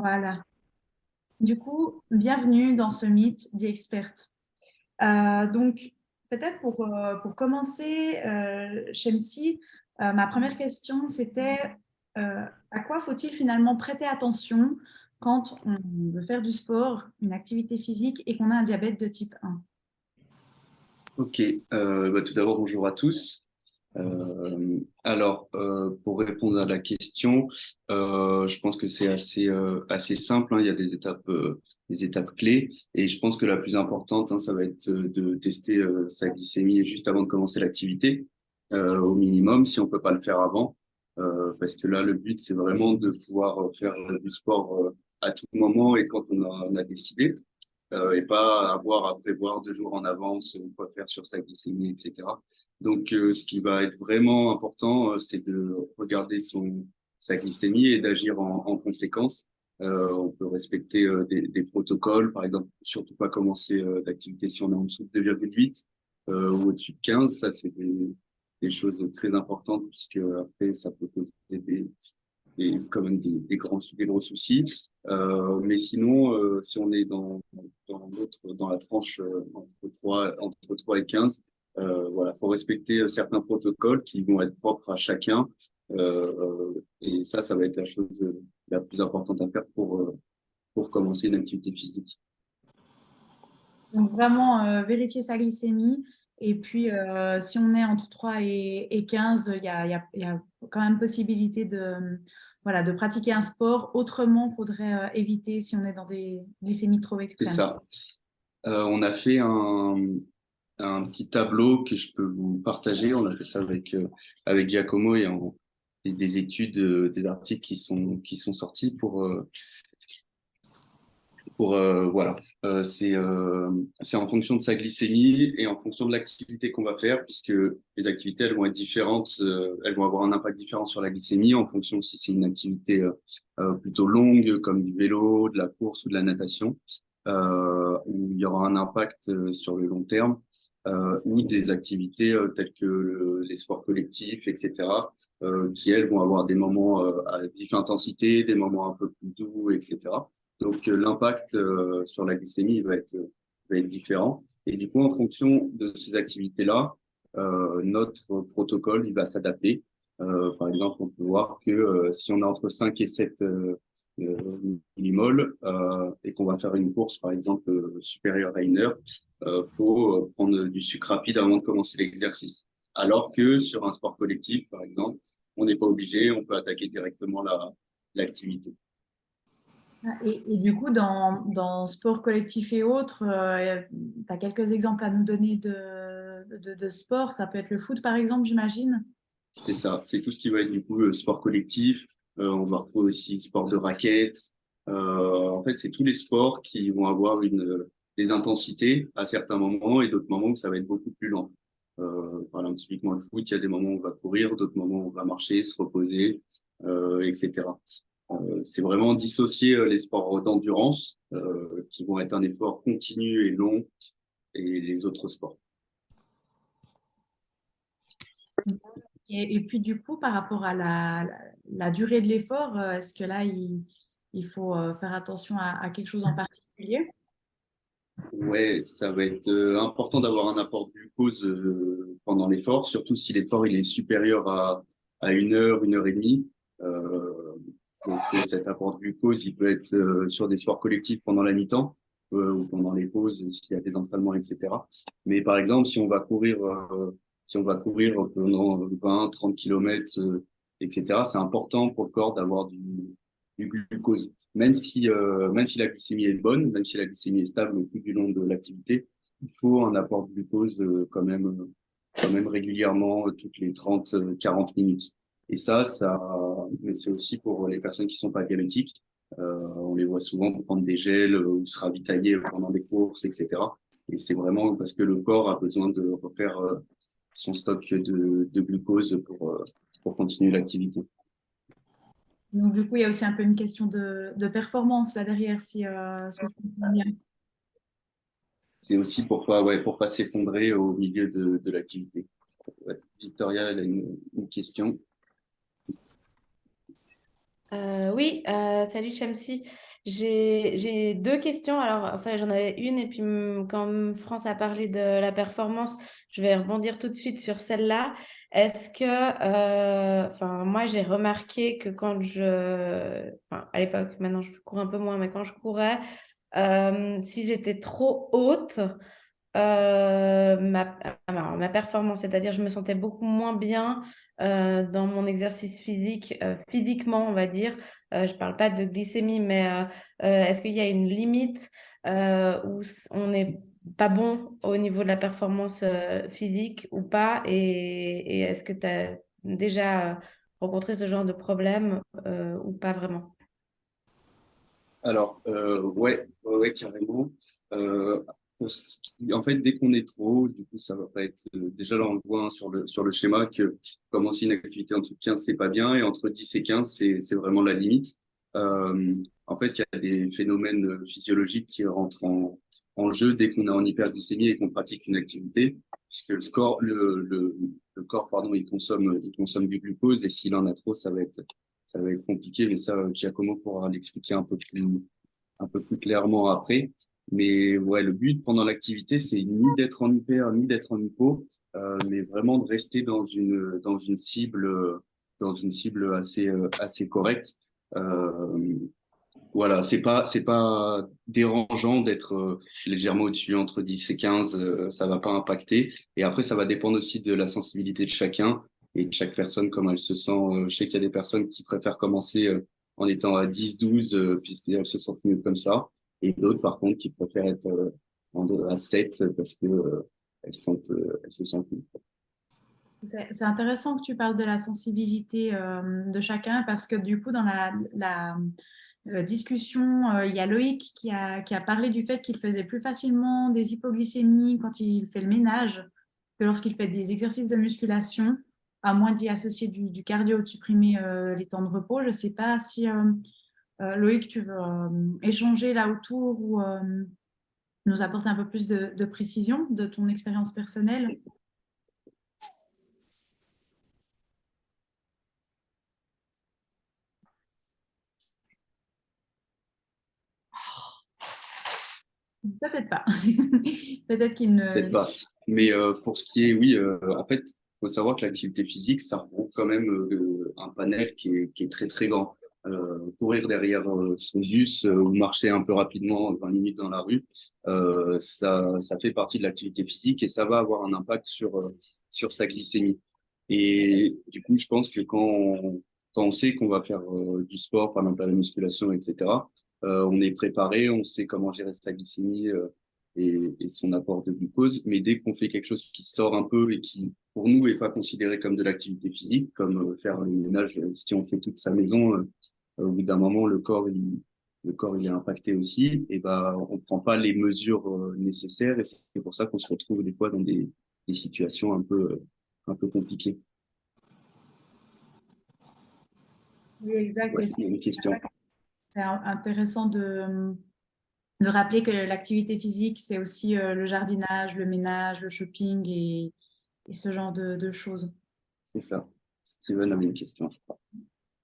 Voilà. Du coup, bienvenue dans ce Meet the Expert. Donc, peut-être pour commencer, Shamsi, ma première question, c'était à quoi faut-il finalement prêter attention quand on veut faire du sport, une activité physique et qu'on a un diabète de type 1? Ok, tout d'abord, bonjour à tous. Pour répondre à la question, je pense que c'est assez simple, hein. Il y a des étapes clés, et je pense que la plus importante, hein, ça va être de tester sa glycémie juste avant de commencer l'activité, au minimum, si on peut pas le faire avant, parce que là, le but, c'est vraiment de pouvoir faire du sport à tout moment et quand on a décidé et pas avoir à prévoir 2 jours en avance quoi faire sur sa glycémie, etc. Donc, ce qui va être vraiment important, c'est de regarder sa glycémie et d'agir en conséquence. On peut respecter des protocoles, par exemple, surtout pas commencer d'activité si on est en dessous de 2,8 ou au-dessus de 15. Ça, c'est des choses très importantes puisque après, ça peut causer quand même des gros soucis. Mais sinon, si on est dans la tranche entre 3 et 15, voilà, faut respecter certains protocoles qui vont être propres à chacun. Et ça va être la chose la plus importante à faire pour commencer une activité physique. Donc, vraiment vérifier sa glycémie. Et puis, si on est entre 3 et 15, il y a quand même possibilité voilà, de pratiquer un sport. Autrement, il faudrait éviter si on est dans des glycémies trop C'est extrêmes. ça. On a fait un petit tableau que je peux vous partager. On a fait ça avec Giacomo et des études, des articles qui sont sortis voilà. C'est en fonction de sa glycémie et en fonction de l'activité qu'on va faire, puisque les activités, elles vont être différentes, elles vont avoir un impact différent sur la glycémie en fonction si c'est une activité plutôt longue, comme du vélo, de la course ou de la natation, où il y aura un impact sur le long terme, ou des activités telles que les sports collectifs, etc., qui, elles, vont avoir des moments à vive intensité, des moments un peu plus doux, etc. Donc, l'impact sur la glycémie va être différent. Et du coup, en fonction de ces activités-là, notre protocole, il va s'adapter. Par exemple, on peut voir que si on a entre 5 et 7 millimoles et qu'on va faire une course, par exemple, supérieure à 1 heure, faut prendre du sucre rapide avant de commencer l'exercice. Alors que sur un sport collectif, par exemple, on n'est pas obligé, on peut attaquer directement l'activité. Et du coup, dans sport collectif et autres, tu as quelques exemples à nous donner de sport. Ça peut être le foot, par exemple, j'imagine. C'est ça, c'est tout ce qui va être du coup sport collectif. On va retrouver aussi sport de raquette. En fait, c'est tous les sports qui vont avoir des intensités à certains moments et d'autres moments où ça va être beaucoup plus lent. Par exemple, typiquement le foot, il y a des moments où on va courir, d'autres moments où on va marcher, se reposer, etc. C'est vraiment dissocier les sports d'endurance qui vont être un effort continu et long et les autres sports. Et puis du coup, par rapport à la durée de l'effort, est-ce que là, il faut faire attention à quelque chose en particulier? Ouais, ça va être important d'avoir un apport de glucose pendant l'effort, surtout si l'effort il est supérieur à 1 heure et demie. Euh, Cet apport de glucose, il peut être sur des sports collectifs pendant la mi-temps ou pendant les pauses s'il y a des entraînements, etc. Mais par exemple, si on va courir pendant 20, 30 kilomètres, etc., c'est important pour le corps d'avoir du glucose. Même si la glycémie est bonne, même si la glycémie est stable tout du long de l'activité, il faut un apport de glucose quand même régulièrement, toutes les 30, 40 minutes. Et mais c'est aussi pour les personnes qui sont pas diabétiques. On les voit souvent prendre des gels ou se ravitailler pendant des courses, etc. Et c'est vraiment parce que le corps a besoin de refaire son stock de glucose pour continuer l'activité. Donc du coup, il y a aussi un peu une question de performance là derrière, si je comprends bien. C'est aussi pour pas s'effondrer au milieu de l'activité. Ouais. Victoria, elle a une question. Oui, salut Shamsi. J'ai deux questions. Alors, enfin, j'en avais une, et puis quand France a parlé de la performance, je vais rebondir tout de suite sur celle-là. Est-ce que, enfin, moi, j'ai remarqué que enfin, à l'époque, maintenant je cours un peu moins, mais quand je courais, si j'étais trop haute, ma performance, c'est-à-dire je me sentais beaucoup moins bien dans mon exercice physique, physiquement, on va dire. Je ne parle pas de glycémie, mais est-ce qu'il y a une limite où on n'est pas bon au niveau de la performance physique ou pas? Et est-ce que tu as déjà rencontré ce genre de problème ou pas vraiment? Alors, ouais, carrément. Euh, En fait, dès qu'on est trop haut, du coup, ça va pas être. Déjà, là, on le voit hein, sur le schéma que commencer une activité en dessous de 15, c'est pas bien, et entre 10 et 15, c'est vraiment la limite. En fait, il y a des phénomènes physiologiques qui rentrent en jeu dès qu'on est en hyperglycémie et qu'on pratique une activité, puisque le corps, pardon, il consomme du glucose, et s'il en a trop, ça va être compliqué, mais ça, Giacomo pourra l'expliquer un peu plus clairement après. Mais ouais, le but pendant l'activité, c'est ni d'être en hyper, ni d'être en hypo, mais vraiment de rester dans une cible assez correcte. Euh, voilà, c'est pas dérangeant d'être légèrement au-dessus, entre 10 et 15, ça va pas impacter. Et après, ça va dépendre aussi de la sensibilité de chacun et de chaque personne, comment elle se sent. Je sais qu'il y a des personnes qui préfèrent commencer en étant à 10, 12, puisqu'elles se sentent mieux comme ça. Et d'autres, par contre, qui préfèrent être à 7 parce que elles se sentent mieux. C'est intéressant que tu parles de la sensibilité de chacun parce que du coup, dans la discussion, il y a Loïc qui a parlé du fait qu'il faisait plus facilement des hypoglycémies quand il fait le ménage que lorsqu'il fait des exercices de musculation, à moins d'y associer du cardio ou de supprimer les temps de repos. Je ne sais pas si Loïc, tu veux échanger là autour ou nous apporter un peu plus de précision de ton expérience personnelle. Peut-être pas. Peut-être qu'il Peut-être ne... pas. Mais pour ce qui est, oui, en fait, il faut savoir que l'activité physique, ça regroupe quand même un panel qui est très, très grand. Courir derrière son bus ou marcher un peu rapidement 20 minutes dans la rue, ça fait partie de l'activité physique et ça va avoir un impact sur sa glycémie. Et du coup, je pense que quand on sait qu'on va faire du sport, par exemple la musculation, etc., on est préparé, on sait comment gérer sa glycémie, et son apport de glucose. Mais dès qu'on fait quelque chose qui sort un peu et qui, pour nous, est pas considéré comme de l'activité physique, comme faire le ménage, si on fait toute sa maison, au bout d'un moment, le corps, il est impacté aussi. Et ben, on prend pas les mesures nécessaires et c'est pour ça qu'on se retrouve des fois dans des situations un peu compliquées. Oui, exact. Ouais, Et il y a une question. c'est intéressant de rappeler que l'activité physique, c'est aussi le jardinage, le ménage, le shopping et ce genre de choses. C'est ça. Steven avait une question, je crois.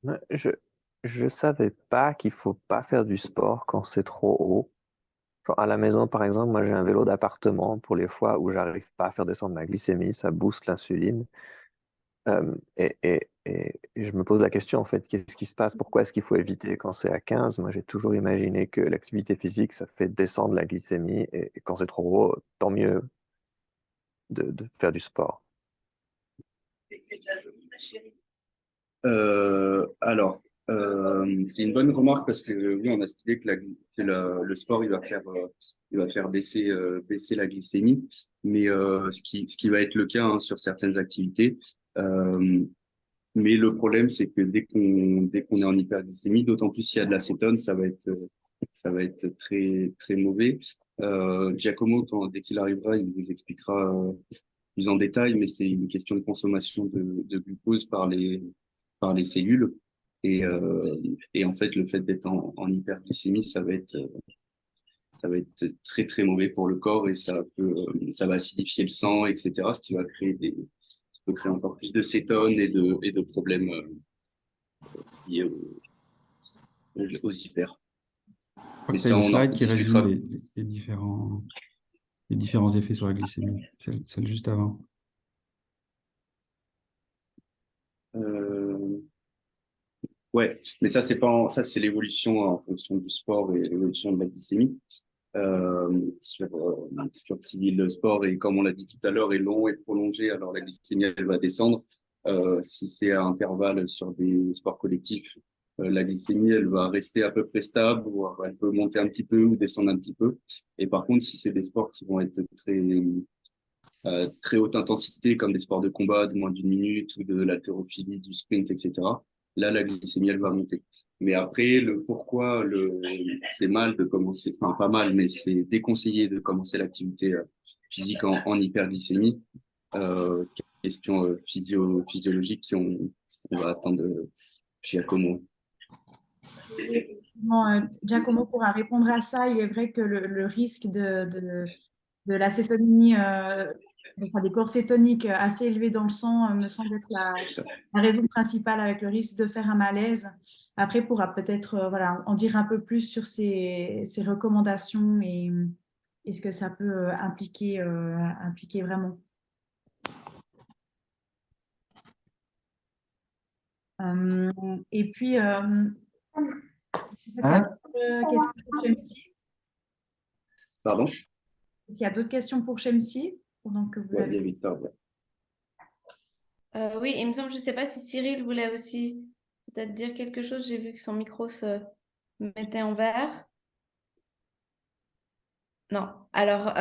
Ouais, je savais pas qu'il faut pas faire du sport quand c'est trop haut. Genre à la maison, par exemple, moi j'ai un vélo d'appartement pour les fois où j'arrive pas à faire descendre ma glycémie, ça booste l'insuline. Et je me pose la question, en fait, qu'est-ce qui se passe? Pourquoi est-ce qu'il faut éviter quand c'est à 15? Moi j'ai toujours imaginé que l'activité physique, ça fait descendre la glycémie et quand c'est trop haut, tant mieux de faire du sport. Alors, c'est une bonne remarque parce que oui, on a cette idée que, le sport il va faire baisser la glycémie, mais ce qui va être le cas hein, sur certaines activités. Euh, mais le problème, c'est que dès qu'on est en hyperglycémie, d'autant plus s'il y a de l'acétone, ça va être très très mauvais. Giacomo, dès qu'il arrivera, il vous expliquera plus en détail, mais c'est une question de consommation de glucose par les cellules. Et, et en fait, le fait d'être en hyperglycémie, ça va être très, très mauvais pour le corps et ça va acidifier le sang, etc., ce qui va ça peut créer encore plus de cétone et de problèmes liés aux hyper. crois Mais que tu as ça, une on en slide qui résume discutera. les différents effets sur la glycémie, celle juste avant. Euh, Ouais, mais ça, ça, c'est l'évolution en fonction du sport et l'évolution de la glycémie. Sur si le sport, et comme on l'a dit tout à l'heure, est long et prolongé, alors la glycémie, elle va descendre. Si c'est à intervalles sur des sports collectifs, la glycémie, elle va rester à peu près stable, ou elle peut monter un petit peu ou descendre un petit peu. Et par contre, si c'est des sports qui vont être très haute intensité, comme des sports de combat de moins d'une minute ou de l'haltérophilie, du sprint, etc. Là, la glycémie, elle va monter. Mais après, le pourquoi c'est mal de commencer, enfin pas mal, mais c'est déconseillé de commencer l'activité physique en hyperglycémie. Euh, Question physiologique on va attendre Giacomo. Effectivement, Giacomo pourra répondre à ça. Il est vrai que le risque de l'acétonémie, enfin, des corps cétoniques assez élevés dans le sang, me semble être la raison principale, avec le risque de faire un malaise. Après, il pourra peut-être voilà, en dire un peu plus sur ses recommandations et ce que ça peut impliquer vraiment. Et puis, est-ce qu'il y a d'autres questions pour Shamsi? Pardon? Est-ce qu'il y a d'autres questions pour Shamsi pendant que vous Ouais, il y avez... a Victor, ouais. Oui, il me semble, je ne sais pas si Cyril voulait aussi peut-être dire quelque chose. J'ai vu que son micro se mettait en vert. Non. Alors,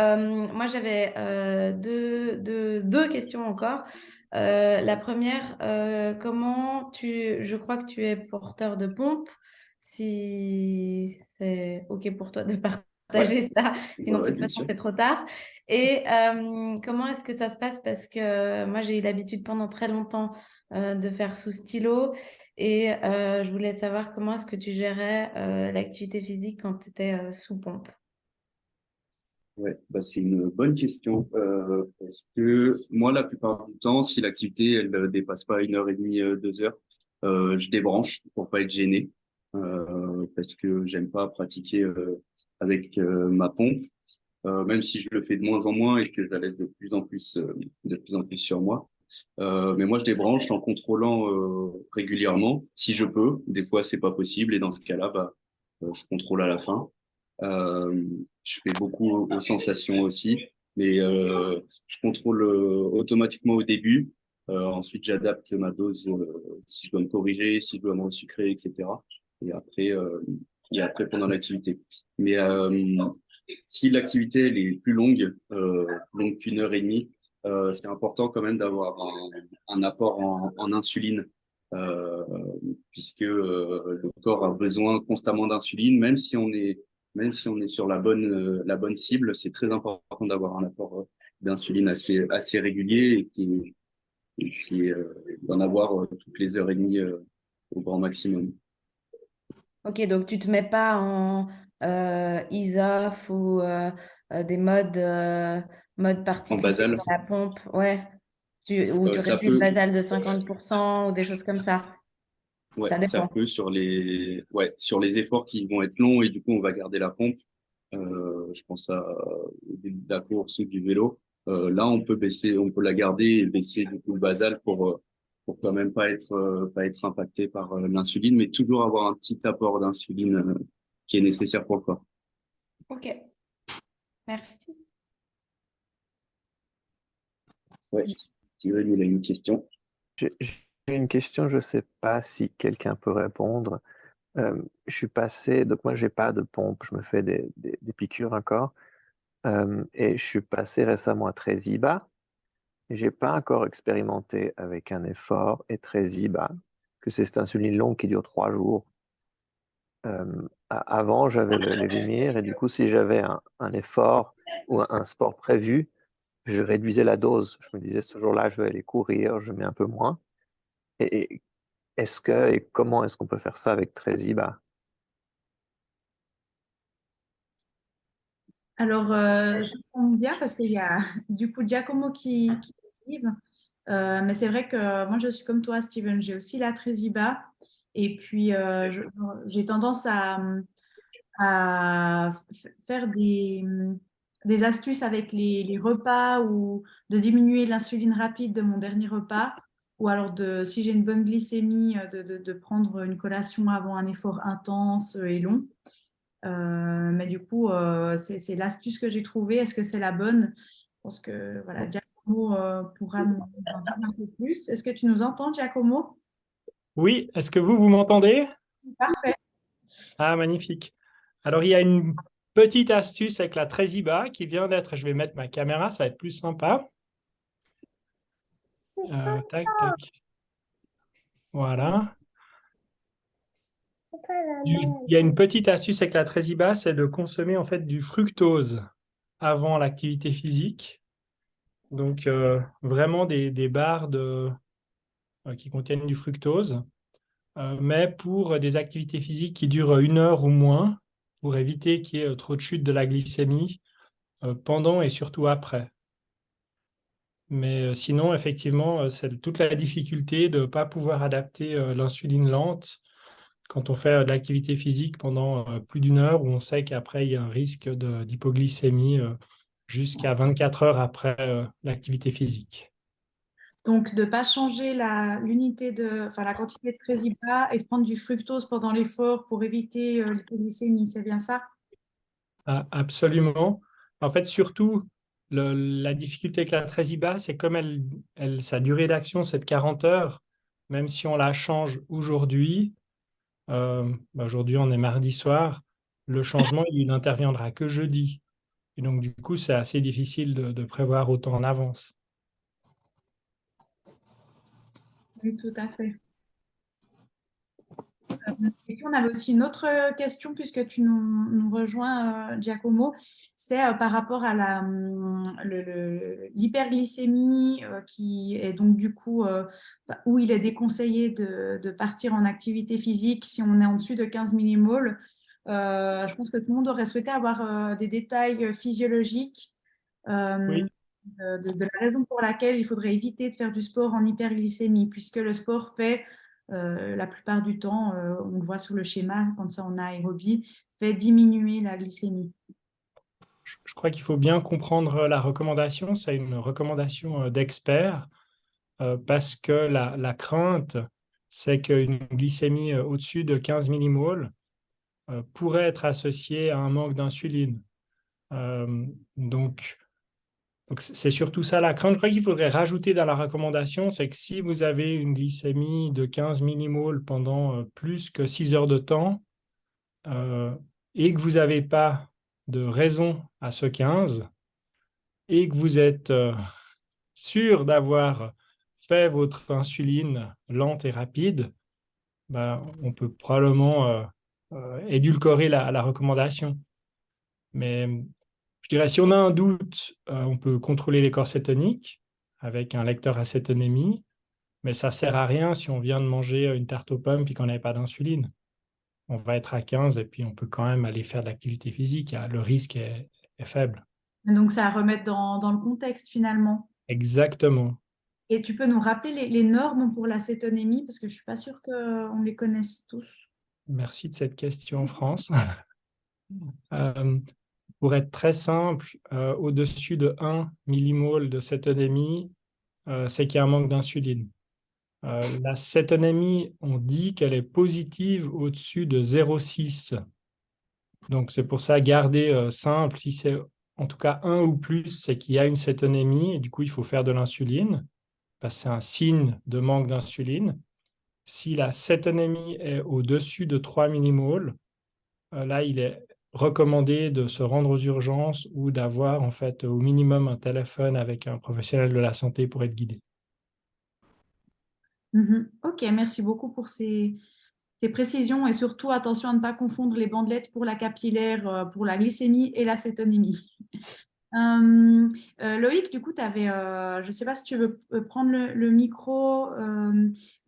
moi, j'avais deux questions encore. La première, je crois que tu es porteur de pompe, si c'est OK pour toi de Ouais, partager ça, sinon de ouais, toute bien façon, sûr. c'est trop tard. Et comment est-ce que ça se passe? Parce que moi, j'ai eu l'habitude pendant très longtemps de faire sous stylo et je voulais savoir comment est-ce que tu gérais l'activité physique quand tu étais sous pompe. Ouais, bah c'est une bonne question parce que moi, la plupart du temps, si l'activité elle dépasse pas 1 heure et demie, 2 heures, je débranche pour pas être gêné parce que j'aime pas pratiquer avec ma pompe, même si je le fais de moins en moins et que je la laisse de plus en plus sur moi. Mais moi, je débranche en contrôlant régulièrement, si je peux. Des fois, c'est pas possible et dans ce cas-là, bah, je contrôle à la fin. Euh, je fais beaucoup aux sensations aussi, mais je contrôle automatiquement au début. Ensuite, j'adapte ma dose si je dois me corriger, si je dois me resucrer, etc. Et après, pendant l'activité. Mais si l'activité elle est plus longue qu'1 heure et demie, c'est important quand même d'avoir un apport en insuline, euh, puisque le corps a besoin constamment d'insuline, même si on est sur la bonne cible, c'est très important d'avoir un apport d'insuline assez régulier d'en avoir toutes les heures et demie au grand maximum. Ok, donc tu te mets pas en ISOF ou des modes En particuliers basal, sur la pompe, ouais, ou tu ça réduis le peut, basal de 50% ou des choses comme ça. ouais, Ça ça dépend. peut sur les efforts qui vont être longs et du coup on va garder la pompe. Je pense au début de la course ou du vélo. Là, on peut la garder et baisser du coup le basal pour quand même pas être impacté par l'insuline, mais toujours avoir un petit apport d'insuline qui est nécessaire pour le corps. Ok, merci. Ouais, Steven, il a une question. J'ai une question, je ne sais pas si quelqu'un peut répondre. Je suis passé, donc moi j'ai pas de pompe, je me fais des piqûres encore, et je suis passé récemment à Tresiba. J'ai pas encore expérimenté avec un effort et Tresiba, que c'est cette insuline longue qui dure 3 jours. Avant, j'avais le Levemir et du coup, si j'avais un effort ou un sport prévu, je réduisais la dose. Je me disais, ce jour-là, je vais aller courir, je mets un peu moins. Et comment est-ce qu'on peut faire ça avec Tresiba? Alors, ça tombe bien parce qu'il y a du coup Giacomo qui arrive. Mais c'est vrai que moi, je suis comme toi, Steven. J'ai aussi la Tresiba. Et puis, j'ai tendance à faire des astuces avec les repas ou de diminuer l'insuline rapide de mon dernier repas, ou alors si j'ai une bonne glycémie, de prendre une collation avant un effort intense et long. Mais du coup, c'est l'astuce que j'ai trouvée. Est-ce que c'est la bonne? Je pense que voilà, Giacomo pourra nous en dire un peu plus. Est-ce que tu nous entends, Giacomo? Oui, est-ce que vous m'entendez? Parfait. Ah, magnifique. Alors, il y a une petite astuce avec la Tresiba qui vient d'être, je vais mettre ma caméra, ça va être plus sympa. Tac, tac. Voilà. Il y a une petite astuce avec la Tresiba, c'est de consommer en fait du fructose avant l'activité physique. Donc, vraiment des barres qui contiennent du fructose, mais pour des activités physiques qui durent 1 heure ou moins, pour éviter qu'il y ait trop de chute de la glycémie pendant et surtout après. Mais sinon, effectivement, c'est toute la difficulté de ne pas pouvoir adapter l'insuline lente quand on fait de l'activité physique pendant plus d'1 heure, où on sait qu'après, il y a un risque d'hypoglycémie jusqu'à 24 heures après l'activité physique. Donc, de ne pas changer la quantité de Tresiba et de prendre du fructose pendant l'effort pour éviter l'hypoglycémie, c'est bien ça? Ah, absolument. En fait, surtout, la difficulté avec la Tresiba, c'est comme sa durée d'action, c'est de 40 heures, même si on la change aujourd'hui, aujourd'hui on est mardi soir, le changement, il n'interviendra que jeudi. Et donc, du coup, c'est assez difficile de prévoir autant en avance. Oui, tout à fait. Et puis, on avait aussi une autre question, puisque tu nous rejoins, Giacomo, c'est par rapport à l'hyperglycémie, qui est donc du coup où il est déconseillé de partir en activité physique si on est en dessus de 15 millimoles. Je pense que tout le monde aurait souhaité avoir des détails physiologiques euh, Oui, de la raison pour laquelle il faudrait éviter de faire du sport en hyperglycémie, puisque le sport fait, la plupart du temps, on le voit sur le schéma, quand c'est en aérobie, fait diminuer la glycémie. je crois qu'il faut bien comprendre la recommandation. C'est une recommandation d'experts parce que la crainte, c'est qu'une glycémie au-dessus de 15 millimoles pourrait être associée à un manque d'insuline. Euh, donc, c'est surtout ça la crainte. Je crois qu'il faudrait rajouter dans la recommandation, c'est que si vous avez une glycémie de 15 millimoles pendant plus que 6 heures de temps et que vous n'avez pas de raison à ce 15 et que vous êtes sûr d'avoir fait votre insuline lente et rapide, ben, on peut probablement édulcorer la recommandation. Mais je dirais, si on a un doute, on peut contrôler les corps cétoniques avec un lecteur acétonémie, mais ça ne sert à rien si on vient de manger une tarte aux pommes et qu'on n'avait pas d'insuline. On va être à 15 et puis on peut quand même aller faire de l'activité physique. Le risque est faible. Donc, c'est à remettre dans le contexte finalement. Exactement. Et tu peux nous rappeler les normes pour l'acétonémie, parce que je ne suis pas sûre qu'on les connaisse tous. Merci de cette question, France. Pour être très simple, au-dessus de 1 millimole de cétonémie, c'est qu'il y a un manque d'insuline. La cétonémie, on dit qu'elle est positive au-dessus de 0,6. Donc, c'est pour ça, garder simple, si c'est en tout cas 1 ou plus, c'est qu'il y a une cétonémie et du coup, il faut faire de l'insuline parce que c'est un signe de manque d'insuline. Si la cétonémie est au-dessus de 3 millimoles, là, il est recommandé de se rendre aux urgences ou d'avoir en fait au minimum un téléphone avec un professionnel de la santé pour être guidé. Ok, merci beaucoup pour ces précisions, et surtout attention à ne pas confondre les bandelettes pour la capillaire, pour la glycémie et l'acétonémie. Loïc, du coup, je ne sais pas si tu veux prendre le micro,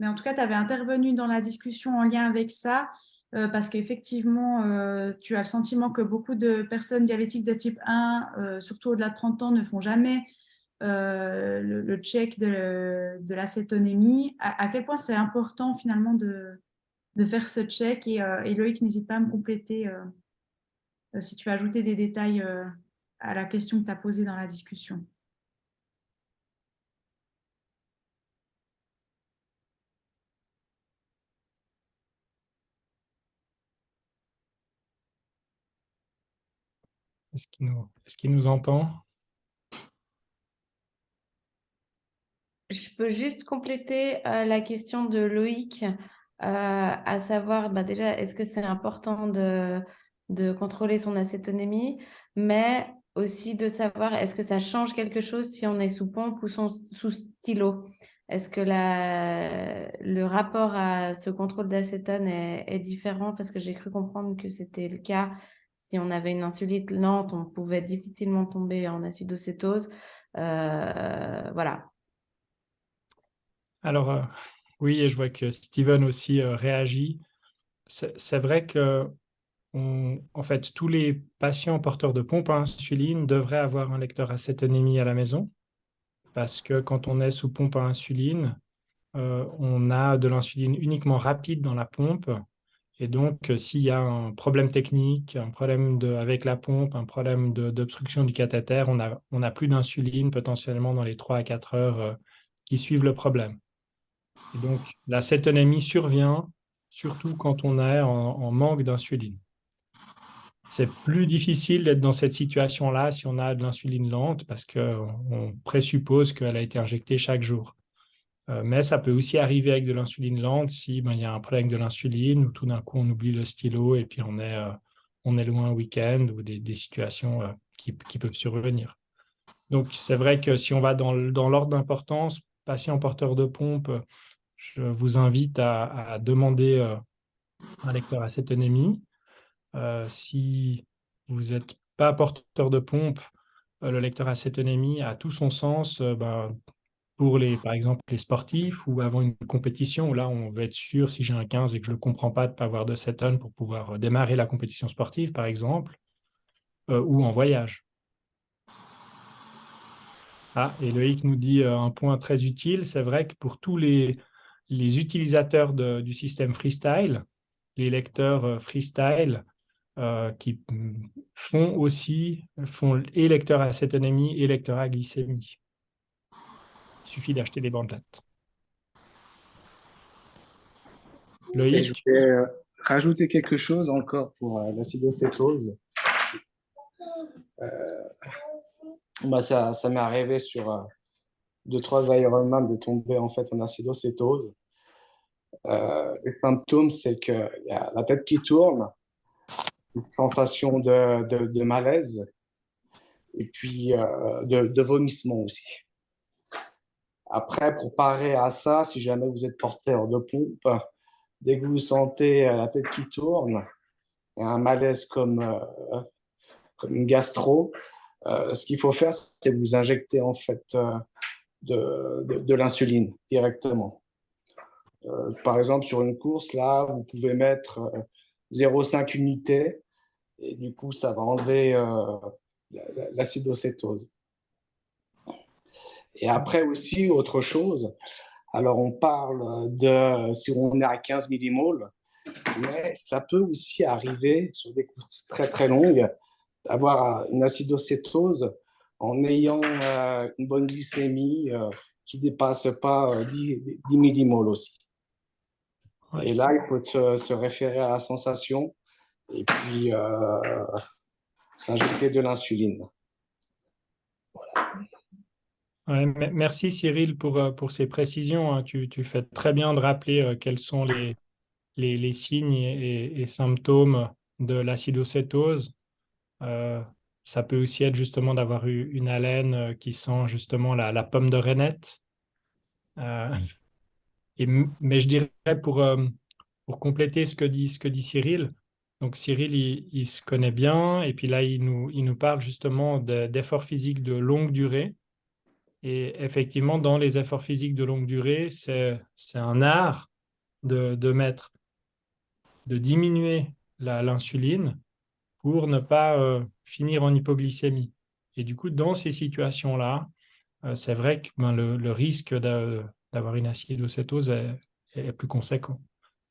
mais en tout cas, tu avais intervenu dans la discussion en lien avec ça, parce qu'effectivement, tu as le sentiment que beaucoup de personnes diabétiques de type 1, surtout au-delà de 30 ans, ne font jamais le check de l'acétonémie. À quel point c'est important finalement de faire ce check, et Loïc, n'hésite pas à me compléter. si tu as ajouté des détails à la question que tu as posée dans la discussion. Est-ce qu'il nous entend? Je peux juste compléter la question de Loïc, à savoir déjà, est-ce que c'est important de contrôler son acétonémie, mais aussi de savoir est-ce que ça change quelque chose si on est sous pompe ou sous stylo? Est-ce que le rapport à ce contrôle d'acétone est différent? Parce que j'ai cru comprendre que c'était le cas. Si on avait une insuline lente, on pouvait difficilement tomber en acidocétose. Voilà. Alors, oui, et je vois que Steven aussi réagit. C'est vrai que en fait, tous les patients porteurs de pompe à insuline devraient avoir un lecteur acétonémie à la maison, parce que quand on est sous pompe à insuline, on a de l'insuline uniquement rapide dans la pompe. Et donc, s'il y a un problème technique, un problème avec la pompe, un problème d'obstruction du cathéter, on a plus d'insuline potentiellement dans les 3 à 4 heures qui suivent le problème. Et donc, l'acétonémie survient surtout quand on est en manque d'insuline. C'est plus difficile d'être dans cette situation-là si on a de l'insuline lente parce qu'on présuppose qu'elle a été injectée chaque jour. Mais ça peut aussi arriver avec de l'insuline lente si il y a un problème de l'insuline ou tout d'un coup on oublie le stylo et puis on est loin un week-end ou des situations qui peuvent survenir. Donc c'est vrai que si on va dans l'ordre d'importance, patient porteur de pompe, je vous invite à demander un lecteur acétonémie. Si vous n'êtes pas porteur de pompe, le lecteur acétonémie a tout son sens pour par exemple les sportifs ou avant une compétition où là on veut être sûr si j'ai un 15 et que je ne le comprends pas de ne pas avoir de cétone pour pouvoir démarrer la compétition sportive par exemple, ou en voyage. Et Loïc nous dit un point très utile, c'est vrai que pour tous les utilisateurs du système freestyle, les lecteurs freestyle qui font et lecteur acétonémie et lecteur à glycémie. Il suffit d'acheter des bandelettes. Et Loïc, je vais rajouter quelque chose encore pour l'acidocétose. Ça m'est arrivé sur 2-3 Ironman de tomber en fait en acidocétose. Les symptômes, c'est qu'il y a la tête qui tourne, une sensation de malaise et puis de vomissement aussi. Après, pour parer à ça, si jamais vous êtes porteur de pompe, dès que vous sentez la tête qui tourne et un malaise comme une gastro, ce qu'il faut faire, c'est vous injecter en fait de l'insuline directement. Par exemple, sur une course, là, vous pouvez mettre 0,5 unités et du coup, ça va enlever l'acidocétose. Et après aussi, autre chose, alors on parle de si on est à 15 millimoles, mais ça peut aussi arriver sur des courses très très longues d'avoir une acidocétose en ayant une bonne glycémie qui ne dépasse pas 10 millimoles aussi. Ouais. Et là, il faut se référer à la sensation et puis s'injecter de l'insuline. Voilà. Ouais, merci Cyril pour ces précisions. Hein. Tu fais très bien de rappeler quels sont les signes et symptômes de l'acidocétose. Ça peut aussi être justement d'avoir eu une haleine qui sent justement la pomme de reinette. Mais je dirais pour compléter ce que dit Cyril, donc Cyril, il se connaît bien et puis là, il nous parle justement d'efforts physiques de longue durée. Et effectivement, dans les efforts physiques de longue durée, c'est un art de diminuer l'insuline pour ne pas finir en hypoglycémie. Et du coup, dans ces situations-là, c'est vrai que le risque d'avoir une acidocétose est plus conséquent.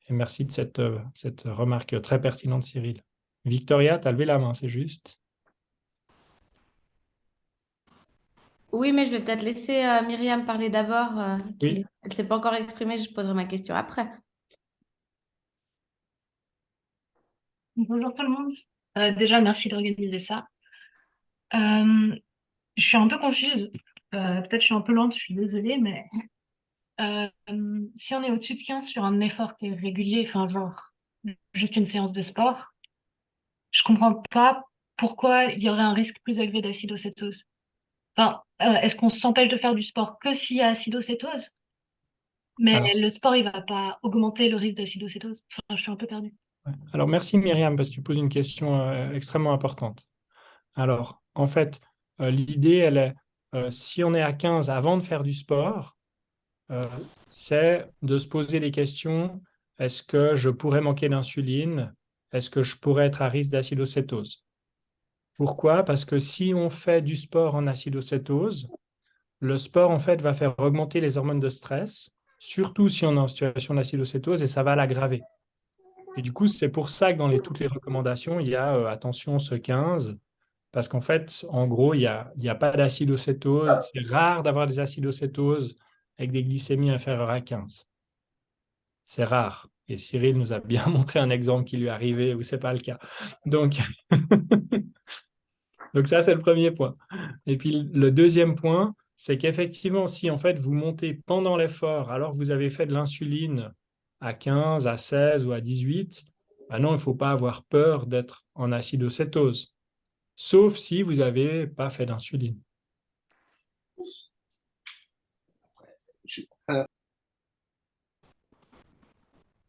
Et merci de cette remarque très pertinente, Cyril. Victoria, tu as levé la main, c'est juste. Oui, mais je vais peut-être laisser Myriam parler d'abord. Oui. Elle ne s'est pas encore exprimée, je poserai ma question après. Bonjour tout le monde. Déjà, merci d'organiser ça. Euh, je suis un peu confuse. Peut-être je suis un peu lente, je suis désolée, mais euh, si on est au-dessus de 15 sur un effort qui est régulier, enfin genre juste une séance de sport, je comprends pas pourquoi il y aurait un risque plus élevé d'acidocétose. Enfin, est-ce qu'on s'empêche de faire du sport que s'il y a acidocétose? Mais Alors, le sport, il va pas augmenter le risque d'acidocétose. Enfin, je suis un peu perdue. alors, merci Myriam, parce que tu poses une question extrêmement importante. Alors, en fait, l'idée, elle est, si on est à 15 avant de faire du sport, c'est de se poser les questions, est-ce que je pourrais manquer d'insuline? Est-ce que je pourrais être à risque d'acidocétose? Pourquoi? Parce que si on fait du sport en acidocétose, le sport, en fait, va faire augmenter les hormones de stress, surtout si on est en situation d'acidocétose, et ça va l'aggraver. Et du coup, c'est pour ça que dans toutes les recommandations, il y a attention, ce 15, parce qu'en fait, en gros, il y a pas d'acidocétose. C'est rare d'avoir des acidocétoses avec des glycémies inférieures à 15. C'est rare. Et Cyril nous a bien montré un exemple qui lui est arrivé où ce n'est pas le cas. Donc, donc ça, c'est le premier point. Et puis, le deuxième point, c'est qu'effectivement, si en fait vous montez pendant l'effort, alors que vous avez fait de l'insuline à 15, à 16 ou à 18, ben non, il ne faut pas avoir peur d'être en acidocétose, sauf si vous n'avez pas fait d'insuline. Je,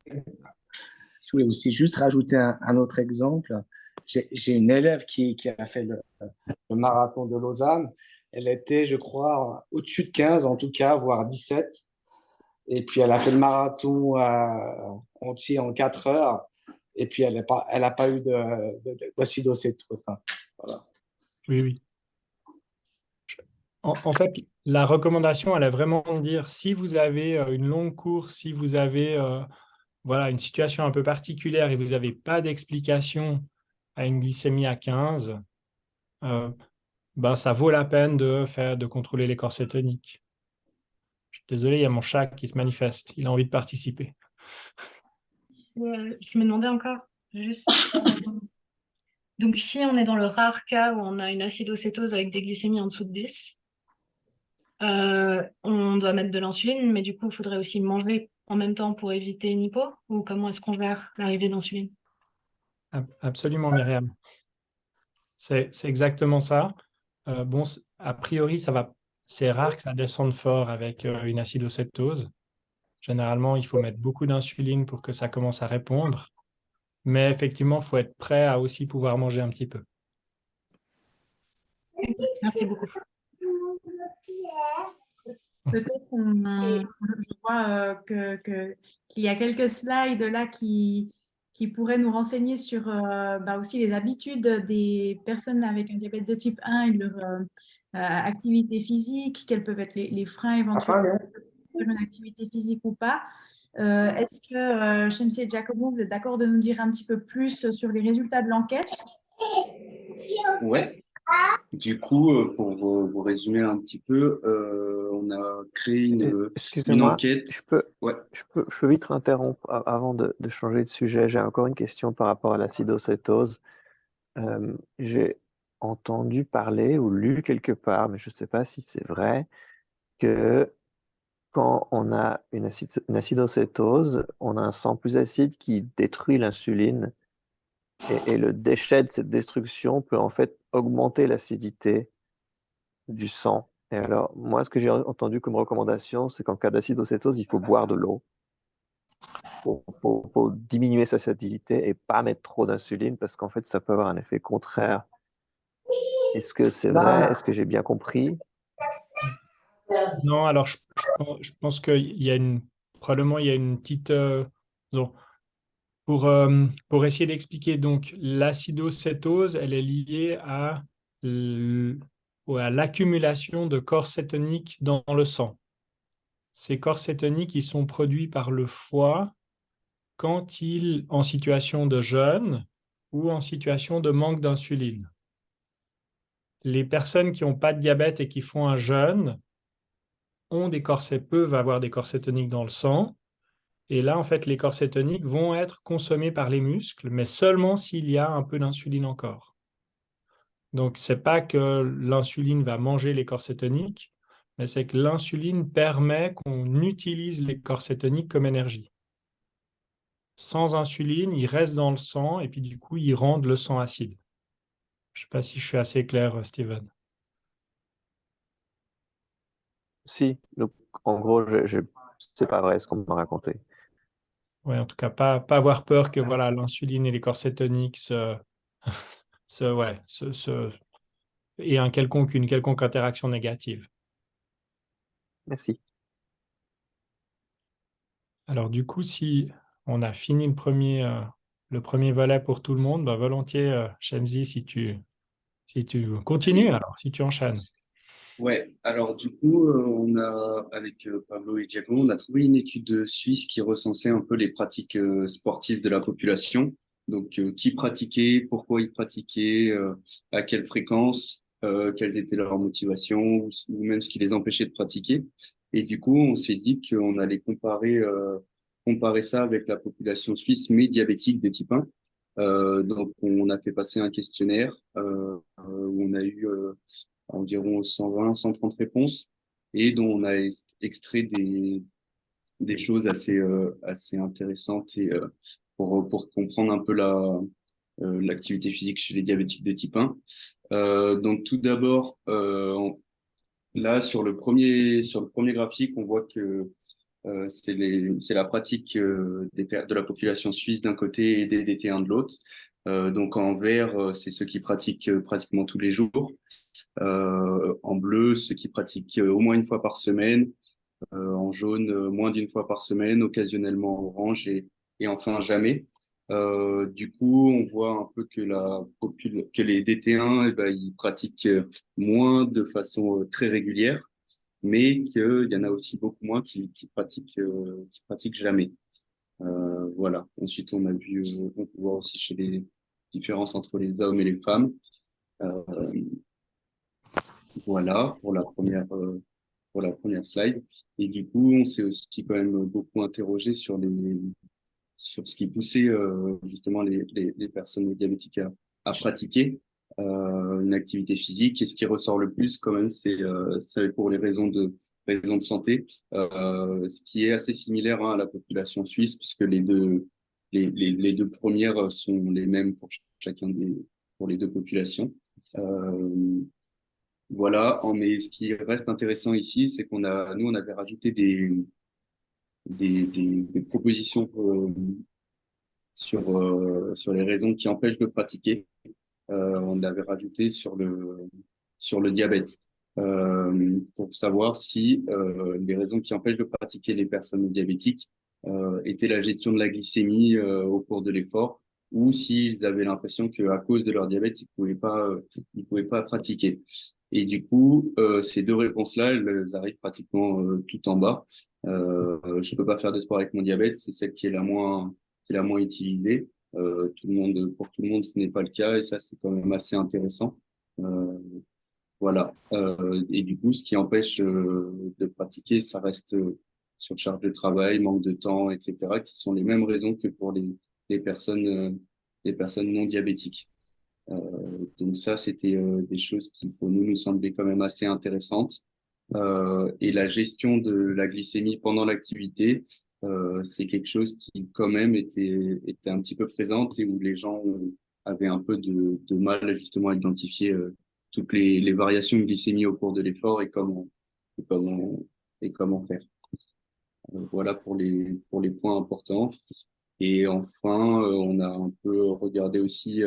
je voulais aussi juste rajouter un autre exemple. J'ai une élève qui a fait le marathon de Lausanne. Elle était, je crois, au-dessus de 15, en tout cas, voire 17. Et puis, elle a fait le marathon entier en 4 heures. Et puis, elle a pas eu d'acidocétose. Voilà. Oui, oui. En fait, la recommandation, elle est vraiment de dire si vous avez une longue course, si vous avez voilà, une situation un peu particulière et vous n'avez pas d'explication à une glycémie à 15, ben, ça vaut la peine de contrôler les corps cétoniques. Je suis désolé, il y a mon chat qui se manifeste. Il a envie de participer. Je me demandais encore, juste. Donc, si on est dans le rare cas où on a une acidocétose avec des glycémies en dessous de 10, on doit mettre de l'insuline, mais du coup, il faudrait aussi manger en même temps pour éviter une hypo, ou comment est-ce qu'on gère l'arrivée d'insuline? Absolument, Myriam. C'est exactement ça. Bon, a priori, c'est rare que ça descende fort avec une acidocétose. Généralement, il faut mettre beaucoup d'insuline pour que ça commence à répondre. Mais effectivement, il faut être prêt à aussi pouvoir manger un petit peu. Merci beaucoup. Peut-être je vois qu'il y a quelques slides là qui pourraient nous renseigner sur aussi les habitudes des personnes avec un diabète de type 1 et leur activité physique, quels peuvent être les freins éventuels pour faire une activité physique ou pas. Est-ce que Shamsi et Giacomo, vous êtes d'accord de nous dire un petit peu plus sur les résultats de l'enquête? Ouais. Du coup, pour vous résumer un petit peu, on a créé une Excusez-moi, enquête. Ouais. je peux vite interrompre avant de changer de sujet. J'ai encore une question par rapport à l'acidocétose. J'ai entendu parler ou lu quelque part, mais je ne sais pas si c'est vrai, que quand on a une acidocétose, on a un sang plus acide qui détruit l'insuline et le déchet de cette destruction peut en fait augmenter l'acidité du sang. Et alors, moi, ce que j'ai entendu comme recommandation, c'est qu'en cas d'acidocétose, il faut boire de l'eau pour diminuer sa acidité et pas mettre trop d'insuline parce qu'en fait, ça peut avoir un effet contraire. Est-ce que c'est vrai? Est-ce que j'ai bien compris? Non, alors je pense qu'il y a probablement il y a une petite... disons, pour essayer d'expliquer, donc l'acidocétose, elle est liée à l'accumulation de corps cétoniques dans le sang. Ces corps cétoniques, ils sont produits par le foie quand en situation de jeûne, ou en situation de manque d'insuline. Les personnes qui n'ont pas de diabète et qui font un jeûne peuvent avoir des corsets toniques dans le sang. Et là, en fait, les corsets toniques vont être consommés par les muscles, mais seulement s'il y a un peu d'insuline encore. Donc, ce n'est pas que l'insuline va manger les corsets toniques, mais c'est que l'insuline permet qu'on utilise les corsets toniques comme énergie. Sans insuline, ils restent dans le sang et puis du coup, ils rendent le sang acide. Je ne sais pas si je suis assez clair, Steven. Si, donc en gros, c'est pas vrai ce qu'on m'a raconté. Ouais, en tout cas, pas avoir peur que voilà, l'insuline et les corsets toniques aient une quelconque interaction négative. Merci. Alors du coup, si on a fini le premier volet pour tout le monde, bah, volontiers, Shamsi, si tu continues, alors si tu enchaînes. Ouais, alors du coup, on a, avec Pablo et Giacomo, on a trouvé une étude suisse qui recensait un peu les pratiques sportives de la population. Donc, qui pratiquait, pourquoi ils pratiquaient, à quelle fréquence, quelles étaient leurs motivations, ou même ce qui les empêchait de pratiquer. Et du coup, on s'est dit qu'on allait comparer ça avec la population suisse, mais diabétique de type 1. Donc, on a fait passer un questionnaire où on a eu environ 120, 130 réponses et dont on a extrait des choses assez intéressantes et pour comprendre un peu l'activité physique chez les diabétiques de type 1. Donc tout d'abord, là sur le premier graphique, on voit que c'est la pratique de la population suisse d'un côté et des DT1 de l'autre. Donc en vert, c'est ceux qui pratiquent pratiquement tous les jours. En bleu, ceux qui pratiquent au moins une fois par semaine. En jaune, moins d'une fois par semaine, occasionnellement en orange et enfin jamais. Du coup, on voit un peu que les DT1, eh ben, ils pratiquent moins de façon très régulière, mais qu'il y en a aussi beaucoup moins qui pratiquent jamais. Voilà. Ensuite, on peut voir aussi chez les différences entre les hommes et les femmes. Euh, voilà pour la première slide. Et du coup, on s'est aussi quand même beaucoup interrogé sur ce qui poussait justement les personnes diabétiques à pratiquer une activité physique. Et ce qui ressort le plus quand même, c'est pour les raisons de santé, ce qui est assez similaire à la population suisse, puisque les deux premières sont les mêmes pour pour les deux populations. Euh, voilà, mais ce qui reste intéressant ici, c'est nous, on avait rajouté des propositions sur les raisons qui empêchent de pratiquer. On l'avait rajouté sur le diabète, pour savoir si les raisons qui empêchent de pratiquer les personnes diabétiques étaient la gestion de la glycémie au cours de l'effort, ou s'ils avaient l'impression qu'à cause de leur diabète, ils pouvaient pas pratiquer. Et du coup, ces deux réponses-là, elles arrivent pratiquement tout en bas. Je peux pas faire de sport avec mon diabète, c'est celle qui est la moins utilisée. Pour tout le monde, ce n'est pas le cas, et ça, c'est quand même assez intéressant. Euh, voilà. Et du coup, ce qui empêche de pratiquer, ça reste surcharge de travail, manque de temps, etc., qui sont les mêmes raisons que pour les les personnes non diabétiques. Donc ça, c'était des choses qui, pour nous semblaient quand même assez intéressantes. Et la gestion de la glycémie pendant l'activité, c'est quelque chose qui quand même était un petit peu présente et où les gens avaient un peu de mal justement à identifier toutes les variations de glycémie au cours de l'effort et comment, et comment faire. Voilà pour les points importants. Et enfin, on a un peu regardé aussi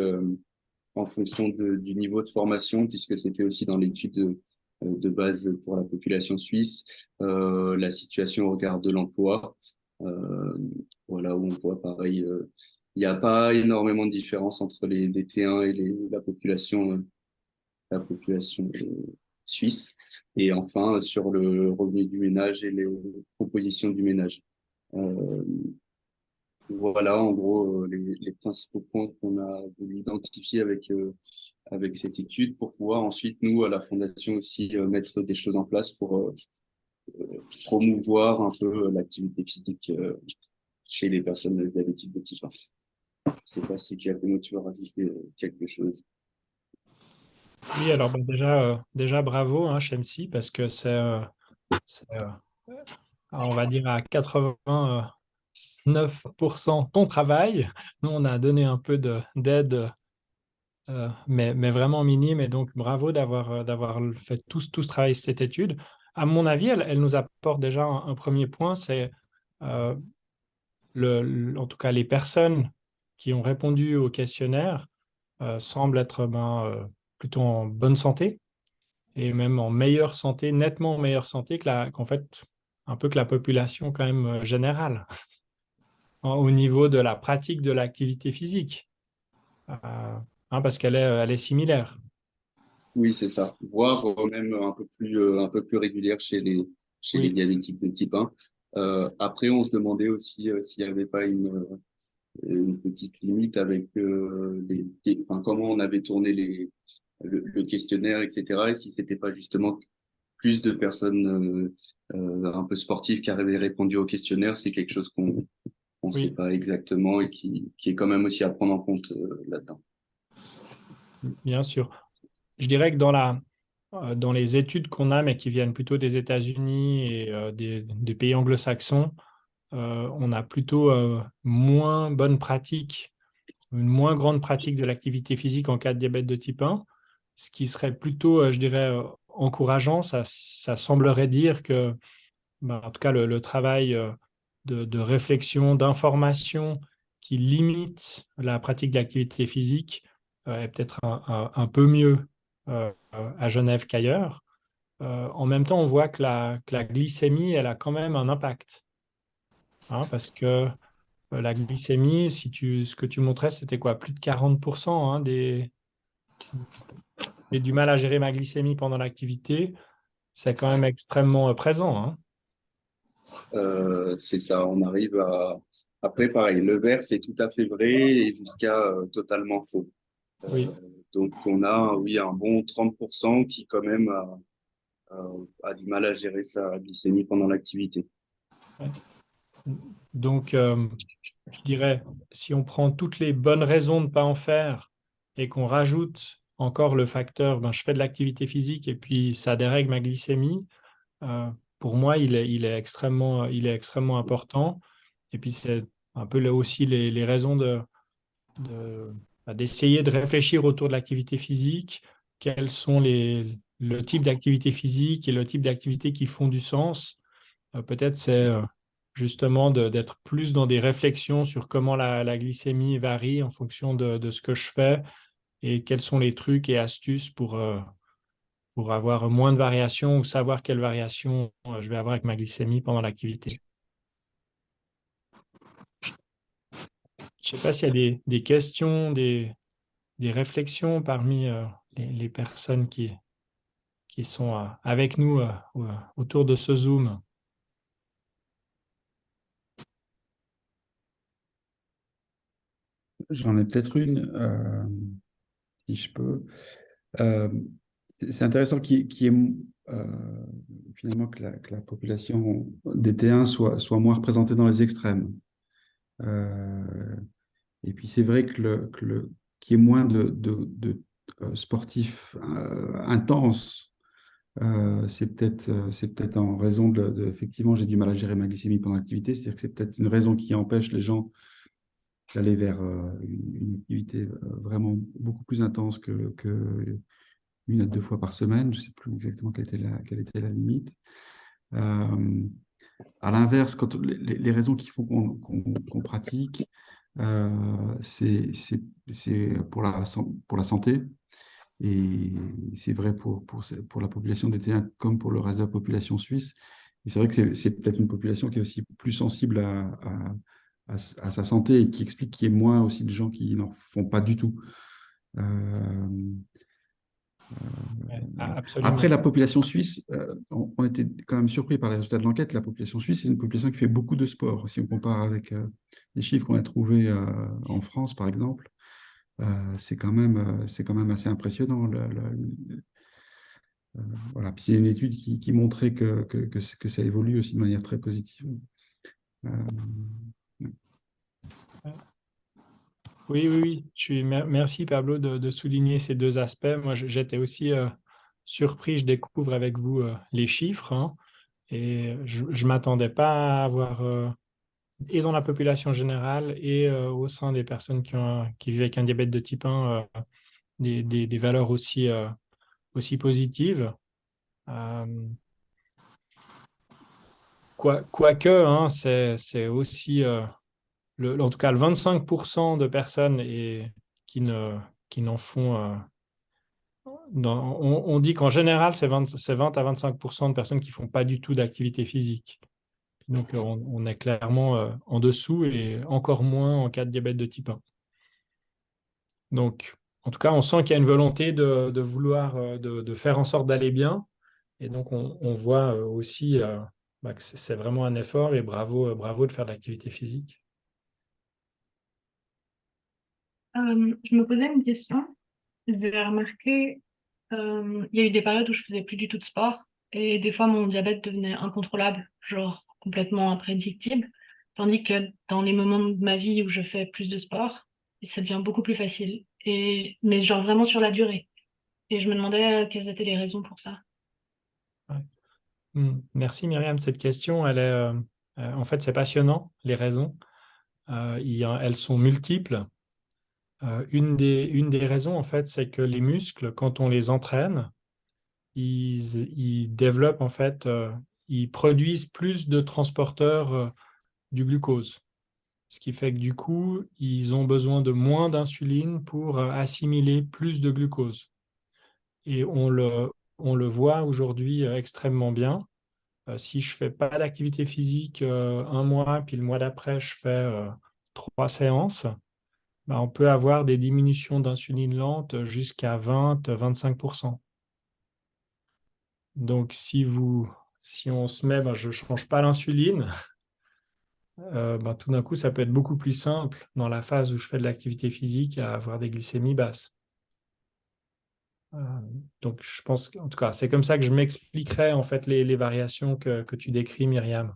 en fonction du niveau de formation, puisque c'était aussi dans l'étude de base pour la population suisse, la situation au regard de l'emploi. Euh, voilà, où on voit pareil, il n'y a pas énormément de différence entre les DT1 et la population suisse. Et enfin, sur le revenu du ménage et les propositions du ménage. Euh, Voilà, en gros, les principaux points qu'on a voulu identifier avec cette étude pour pouvoir ensuite, nous, à la Fondation aussi, mettre des choses en place pour promouvoir un peu l'activité physique chez les personnes diabétiques de type 1. Je ne sais pas si Giacomo, tu veux rajouter quelque chose. Oui, alors déjà bravo, hein, Shamsi, parce que c'est, on va dire à 89% ton travail. Nous, on a donné un peu d'aide, mais vraiment minime. Et donc, bravo d'avoir fait tout ce travail, cette étude. À mon avis, elle nous apporte déjà un premier point, c'est euh, en tout cas les personnes qui ont répondu au questionnaire semblent être plutôt en bonne santé et même en meilleure santé, nettement en meilleure santé qu'en fait, un peu que la population quand même générale, hein, au niveau de la pratique de l'activité physique, parce elle est similaire. Oui, c'est ça. Voire même un peu plus régulière chez les Oui, diabétiques de type 1. Après, on se demandait aussi s'il n'y avait pas une petite limite avec enfin, comment on avait tourné le questionnaire, etc. Et si c'était pas justement plus de personnes un peu sportives qui avaient répondu au questionnaire, c'est quelque chose qu'on ne sait oui, pas exactement et qui est quand même aussi à prendre en compte là-dedans. bien sûr. Je dirais que dans les études qu'on a, mais qui viennent plutôt des États-Unis et des pays anglo-saxons, on a plutôt moins bonne pratique, une moins grande pratique de l'activité physique en cas de diabète de type 1, ce qui serait plutôt, je dirais, encourageant. Ça semblerait dire que, en tout cas, le travail de réflexion, d'information qui limite la pratique de l'activité physique est peut-être un peu mieux à Genève qu'ailleurs. En même temps, on voit que la glycémie, elle a quand même un impact, hein, parce que la glycémie, ce que tu montrais, c'était quoi? Plus de 40%, hein, j'ai du mal à gérer ma glycémie pendant l'activité. C'est quand même extrêmement présent, hein. C'est ça, on arrive à... Après, pareil, le vert, c'est tout à fait vrai et jusqu'à totalement faux. Oui. Donc, on a, oui, un bon 30% qui, quand même, a du mal à gérer sa glycémie pendant l'activité. Ouais. Donc, je dirais, si on prend toutes les bonnes raisons de ne pas en faire et qu'on rajoute encore le facteur, je fais de l'activité physique et puis ça dérègle ma glycémie, pour moi, il est extrêmement important. Et puis, c'est un peu là aussi les raisons d'essayer de réfléchir autour de l'activité physique, quels sont le type d'activité physique et le type d'activité qui font du sens. Peut-être c'est justement d'être plus dans des réflexions sur comment la glycémie varie en fonction de ce que je fais et quels sont les trucs et astuces pour avoir moins de variations ou savoir quelle variation je vais avoir avec ma glycémie pendant l'activité. Je ne sais pas s'il y a des questions, des réflexions parmi les personnes qui sont avec nous autour de ce Zoom. J'en ai peut-être une, si je peux. Euh, c'est intéressant qu'il y ait finalement que la population des T1 soit moins représentée dans les extrêmes. Et puis c'est vrai qu'il y ait moins de sportifs intenses. C'est peut-être en raison effectivement, j'ai du mal à gérer ma glycémie pendant l'activité. C'est-à-dire que c'est peut-être une raison qui empêche les gens d'aller vers une activité vraiment beaucoup plus intense que une à deux fois par semaine. Je ne sais plus exactement quelle était la limite. À l'inverse, quand les raisons qui font qu'on pratique, c'est pour la santé. Et c'est vrai pour la population des T1 comme pour le reste de la population suisse. Et c'est vrai que c'est peut-être une population qui est aussi plus sensible à sa santé et qui explique qu'il y ait moins aussi de gens qui n'en font pas du tout. Ouais, absolument. Après, la population suisse, on on était quand même surpris par les résultats de l'enquête. La population suisse, c'est une population qui fait beaucoup de sport. Si on compare avec les chiffres qu'on a trouvés en France, par exemple, c'est quand même assez impressionnant. Voilà. Puis il y a une étude qui montrait que ça évolue aussi de manière très positive. Euh, Oui. Merci Pablo de souligner ces deux aspects. Moi, j'étais aussi surpris, je découvre avec vous les chiffres, hein, et je ne m'attendais pas à avoir, et dans la population générale et au sein des personnes qui vivent avec un diabète de type 1, des valeurs aussi positives. Euh, Quoique, hein, c'est aussi, en tout cas, le 25% de personnes qui ne, qui n'en font. On dit qu'en général, c'est 20 à 25% de personnes qui ne font pas du tout d'activité physique. Donc, on est clairement en dessous et encore moins en cas de diabète de type 1. Donc, en tout cas, on sent qu'il y a une volonté de vouloir, de faire en sorte d'aller bien. Et donc, on voit aussi que c'est vraiment un effort et bravo de faire de l'activité physique. Je me posais une question. J'ai remarqué, il y a eu des périodes où je faisais plus du tout de sport et des fois mon diabète devenait incontrôlable, genre complètement imprédictible. Tandis que dans les moments de ma vie où je fais plus de sport, ça devient beaucoup plus facile. Mais genre vraiment sur la durée. Et je me demandais quelles étaient les raisons pour ça. Ouais. Merci Myriam de cette question. En fait, c'est passionnant, les raisons. Elles sont multiples. Une des raisons, en fait, c'est que les muscles, quand on les entraîne, ils développent, en fait, ils produisent plus de transporteurs du glucose. Ce qui fait que du coup, ils ont besoin de moins d'insuline pour assimiler plus de glucose. Et on le voit aujourd'hui extrêmement bien. Si je ne fais pas d'activité physique un mois, puis le mois d'après, je fais 3 séances, on peut avoir des diminutions d'insuline lente jusqu'à 20-25%. Donc, si on se met, je ne change pas l'insuline, tout d'un coup, ça peut être beaucoup plus simple dans la phase où je fais de l'activité physique à avoir des glycémies basses. Donc, je pense qu'en tout cas, c'est comme ça que je m'expliquerais en fait les variations que tu décris, Myriam.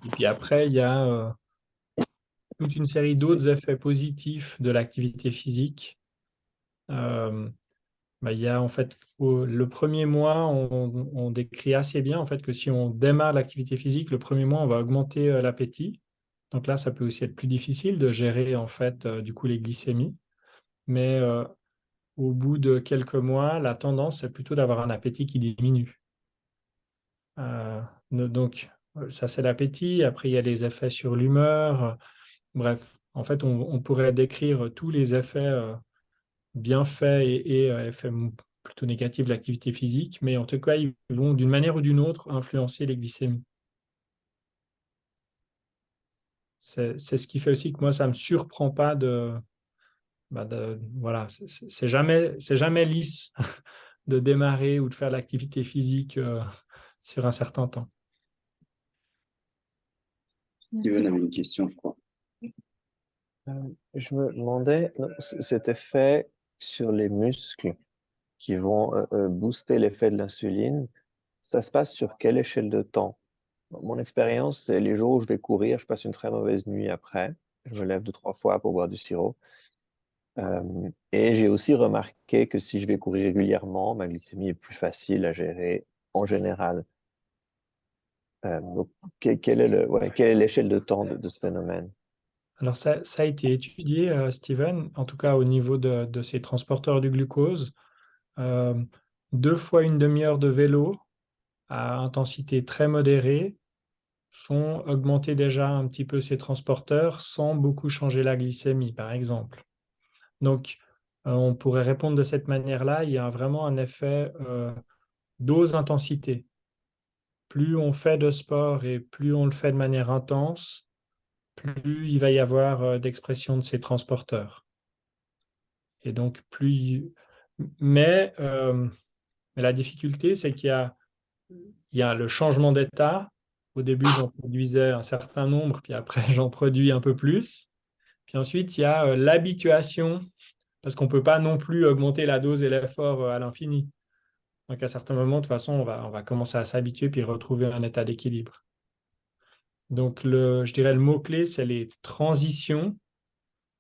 Et puis après, il y a toute une série d'autres effets positifs de l'activité physique. Il y a en fait le premier mois, on décrit assez bien en fait que si on démarre l'activité physique, le premier mois, on va augmenter l'appétit. Donc là, ça peut aussi être plus difficile de gérer en fait du coup les glycémies. Mais au bout de quelques mois, la tendance c'est plutôt d'avoir un appétit qui diminue. Donc ça c'est l'appétit. Après, il y a les effets sur l'humeur. Bref, en fait, on pourrait décrire tous les effets bienfaits et effets plutôt négatifs de l'activité physique, mais en tout cas, ils vont d'une manière ou d'une autre influencer les glycémies. C'est ce qui fait aussi que moi, ça ne me surprend pas voilà, c'est jamais lisse de démarrer ou de faire l'activité physique sur un certain temps. Steven avait une question, je crois. Je me demandais, cet effet sur les muscles qui vont booster l'effet de l'insuline, ça se passe sur quelle échelle de temps? Mon expérience, c'est les jours où je vais courir, je passe une très mauvaise nuit après. Je me lève 2, 3 fois pour boire du sirop. Et j'ai aussi remarqué que si je vais courir régulièrement, ma glycémie est plus facile à gérer en général. Donc, quelle est l'échelle de temps de ce phénomène? Alors, ça a été étudié, Steven, en tout cas au niveau de ces transporteurs du glucose. 2 fois une demi-heure de vélo à intensité très modérée font augmenter déjà un petit peu ces transporteurs sans beaucoup changer la glycémie, par exemple. Donc, on pourrait répondre de cette manière-là. Il y a vraiment un effet dose-intensité. Plus on fait de sport et plus on le fait de manière intense, plus il va y avoir d'expression de ces transporteurs. Et donc, mais Mais la difficulté, c'est qu'il y a le changement d'état. Au début, j'en produisais un certain nombre, puis après, j'en produis un peu plus. Puis ensuite, il y a l'habituation, parce qu'on ne peut pas non plus augmenter la dose et l'effort à l'infini. Donc, à certains moments, de toute façon, on va commencer à s'habituer puis retrouver un état d'équilibre. Donc, je dirais le mot-clé, c'est les transitions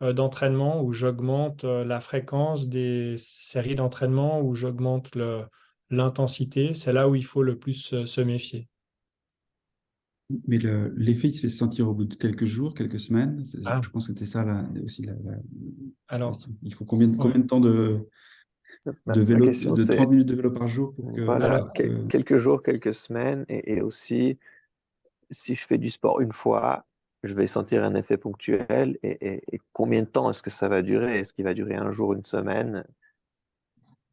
d'entraînement où j'augmente la fréquence des séries d'entraînement, où j'augmente l'intensité. C'est là où il faut le plus se méfier. Mais l'effet, il se fait sentir au bout de quelques jours, quelques semaines. Ah. Je pense que c'était ça aussi la Alors, question. Il faut combien ouais. de temps de La vélo, question, de c'est 30 minutes de vélo par jour pour que, voilà, Alors, quelques jours, quelques semaines, et aussi, si je fais du sport une fois, je vais sentir un effet ponctuel, et combien de temps est-ce que ça va durer? Est-ce qu'il va durer un jour, une semaine?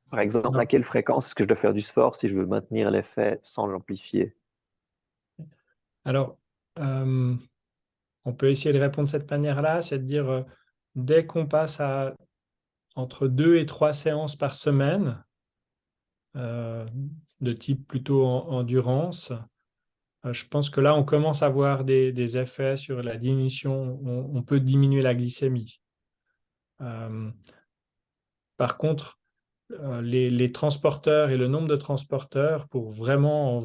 Par exemple, à non. quelle fréquence est-ce que je dois faire du sport si je veux maintenir l'effet sans l'amplifier? Alors, on peut essayer de répondre de cette manière-là, c'est de dire, dès qu'on passe à entre 2 et 3 séances par semaine, de type plutôt endurance, je pense que là, on commence à voir des effets sur la diminution. On peut diminuer la glycémie. Par contre, les transporteurs et le nombre de transporteurs, pour vraiment,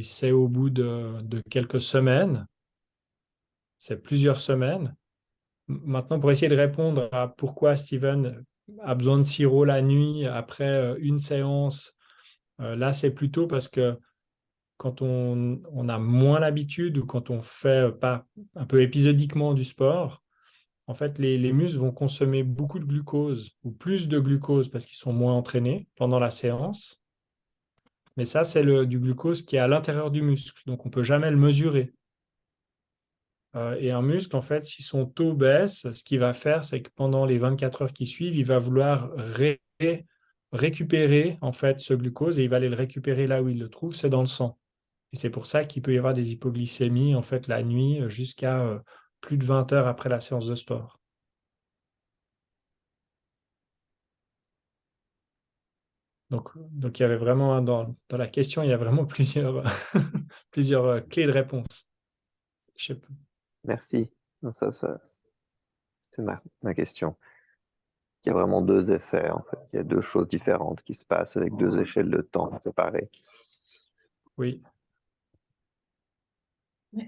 c'est au bout de quelques semaines, c'est plusieurs semaines. Maintenant, pour essayer de répondre à pourquoi Steven a besoin de sirop la nuit après une séance, là, c'est plutôt parce que quand on a moins l'habitude ou quand on fait pas un peu épisodiquement du sport, en fait, les muscles vont consommer beaucoup de glucose ou plus de glucose parce qu'ils sont moins entraînés pendant la séance. Mais ça, c'est du glucose qui est à l'intérieur du muscle, donc on ne peut jamais le mesurer. Et un muscle, en fait, si son taux baisse, ce qu'il va faire, c'est que pendant les 24 heures qui suivent, il va vouloir récupérer en fait ce glucose et il va aller le récupérer là où il le trouve, c'est dans le sang. Et c'est pour ça qu'il peut y avoir des hypoglycémies en fait la nuit jusqu'à plus de 20 heures après la séance de sport. Donc il y avait vraiment dans la question, il y a vraiment plusieurs clés de réponse. Je sais pas. Merci. Non, c'était ma question. Il y a vraiment deux effets, en fait. Il y a deux choses différentes qui se passent avec deux échelles de temps séparées. Oui.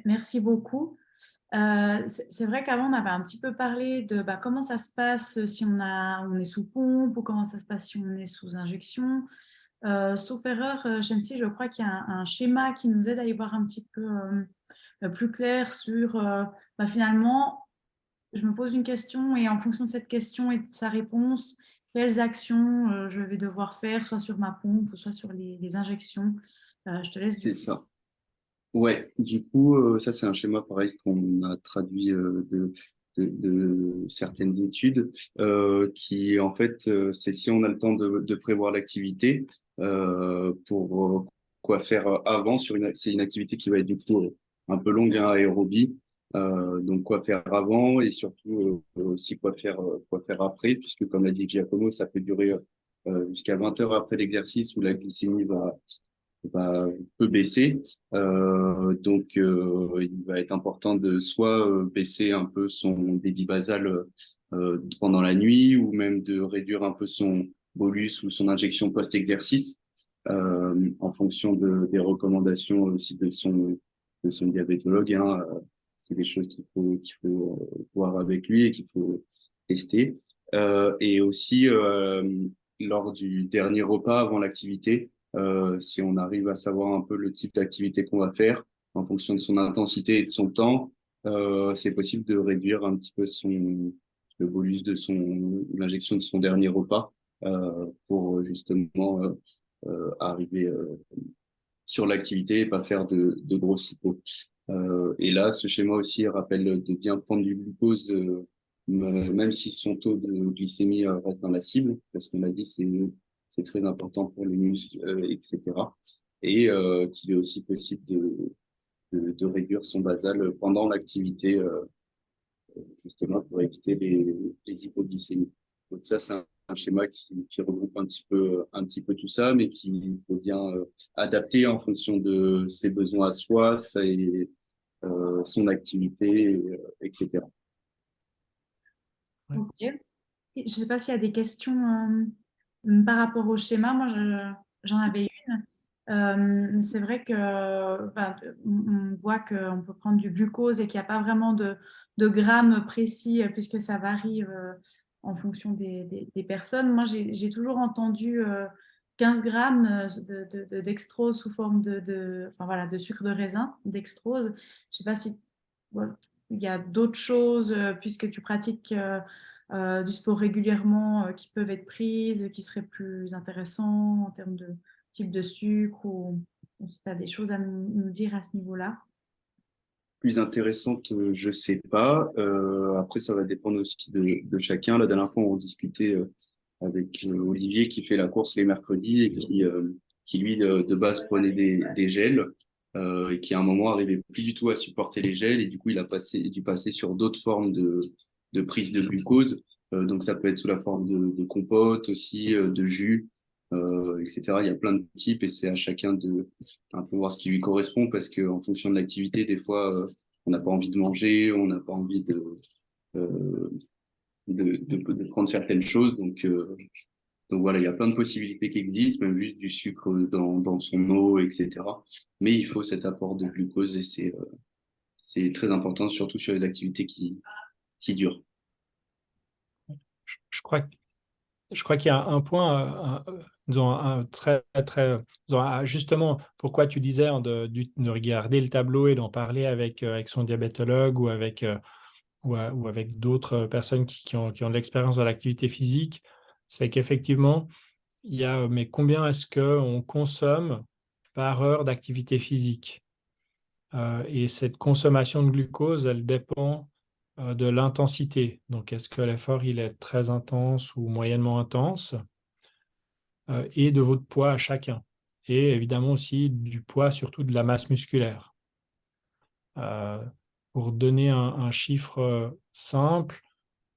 Merci beaucoup. C'est vrai qu'avant, on avait un petit peu parlé de comment ça se passe si on est sous pompe ou comment ça se passe si on est sous injection. Sauf erreur, Shamsi, je crois qu'il y a un schéma qui nous aide à y voir un petit peu plus clair sur finalement, je me pose une question et en fonction de cette question et de sa réponse, quelles actions je vais devoir faire, soit sur ma pompe ou soit sur les injections. Je te laisse C'est ça. Ouais, du coup, ça c'est un schéma pareil qu'on a traduit de certaines études, qui en fait, c'est si on a le temps de prévoir l'activité, pour quoi faire avant c'est une activité qui va être du coup un peu longue, hein, aérobie, donc quoi faire avant et surtout aussi quoi faire après, puisque comme l'a dit Giacomo, ça peut durer jusqu'à 20 heures après l'exercice où la glycémie peut baisser. Donc, il va être important de soit baisser un peu son débit basal pendant la nuit ou même de réduire un peu son bolus ou son injection post-exercice en fonction des recommandations aussi de son diabétologue, hein. C'est des choses qu'il faut voir avec lui et qu'il faut tester. Et aussi, lors du dernier repas avant l'activité, si on arrive à savoir un peu le type d'activité qu'on va faire en fonction de son intensité et de son temps, c'est possible de réduire un petit peu le bolus de l'injection de son dernier repas pour justement arriver sur l'activité et pas faire de gros hypos. Et là, ce schéma aussi rappelle de bien prendre du glucose, même si son taux de glycémie reste dans la cible, parce qu'on a dit c'est très important pour les muscles, etc. Et qu'il est aussi possible de réduire son basal pendant l'activité, justement pour éviter les hypoglycémies. Donc ça, c'est un schéma qui regroupe un petit peu tout ça, mais qu'il faut bien adapter en fonction de ses besoins à soi, son activité, etc. Ok. Je ne sais pas s'il y a des questions par rapport au schéma. Moi, j'en avais une. C'est vrai que on voit qu'on peut prendre du glucose et qu'il n'y a pas vraiment de grammes précis puisque ça varie en fonction des personnes. Moi, j'ai toujours entendu 15 grammes dextrose sous forme enfin, voilà, de sucre de raisin, dextrose. Je ne sais pas si voilà, il y a d'autres choses puisque tu pratiques du sport régulièrement qui peuvent être prises, qui seraient plus intéressants en termes de type de sucre ou si tu as des choses à nous dire à ce niveau-là. Plus intéressante, je sais pas. Après, ça va dépendre aussi de chacun. La dernière fois, on discutait avec Olivier qui fait la course les mercredis et qui lui, de base, prenait des gels et qui, à un moment, arrivait plus du tout à supporter les gels et du coup, il a dû passer sur d'autres formes de prise de glucose. Donc, ça peut être sous la forme de compote aussi, de jus, etc. Il y a plein de types et c'est à chacun de un peu voir ce qui lui correspond parce que en fonction de l'activité, des fois, on n'a pas envie de manger, on n'a pas envie euh, de prendre certaines choses. Donc voilà, il y a plein de possibilités qui existent, même juste du sucre dans son eau, etc. Mais il faut cet apport de glucose et c'est très important, surtout sur les activités qui durent. Je crois, je crois qu'il y a un point, disons, justement, pourquoi tu disais de regarder le tableau et d'en parler avec son diabétologue ou avec d'autres personnes qui ont de l'expérience dans l'activité physique, c'est qu'effectivement, il y a, mais combien est-ce qu'on consomme par heure d'activité physique? Et cette consommation de glucose, elle dépend de l'intensité. Donc, est-ce que l'effort il est très intense ou moyennement intense? Et de votre poids à chacun. Et évidemment aussi du poids, surtout de la masse musculaire. Pour donner un chiffre simple,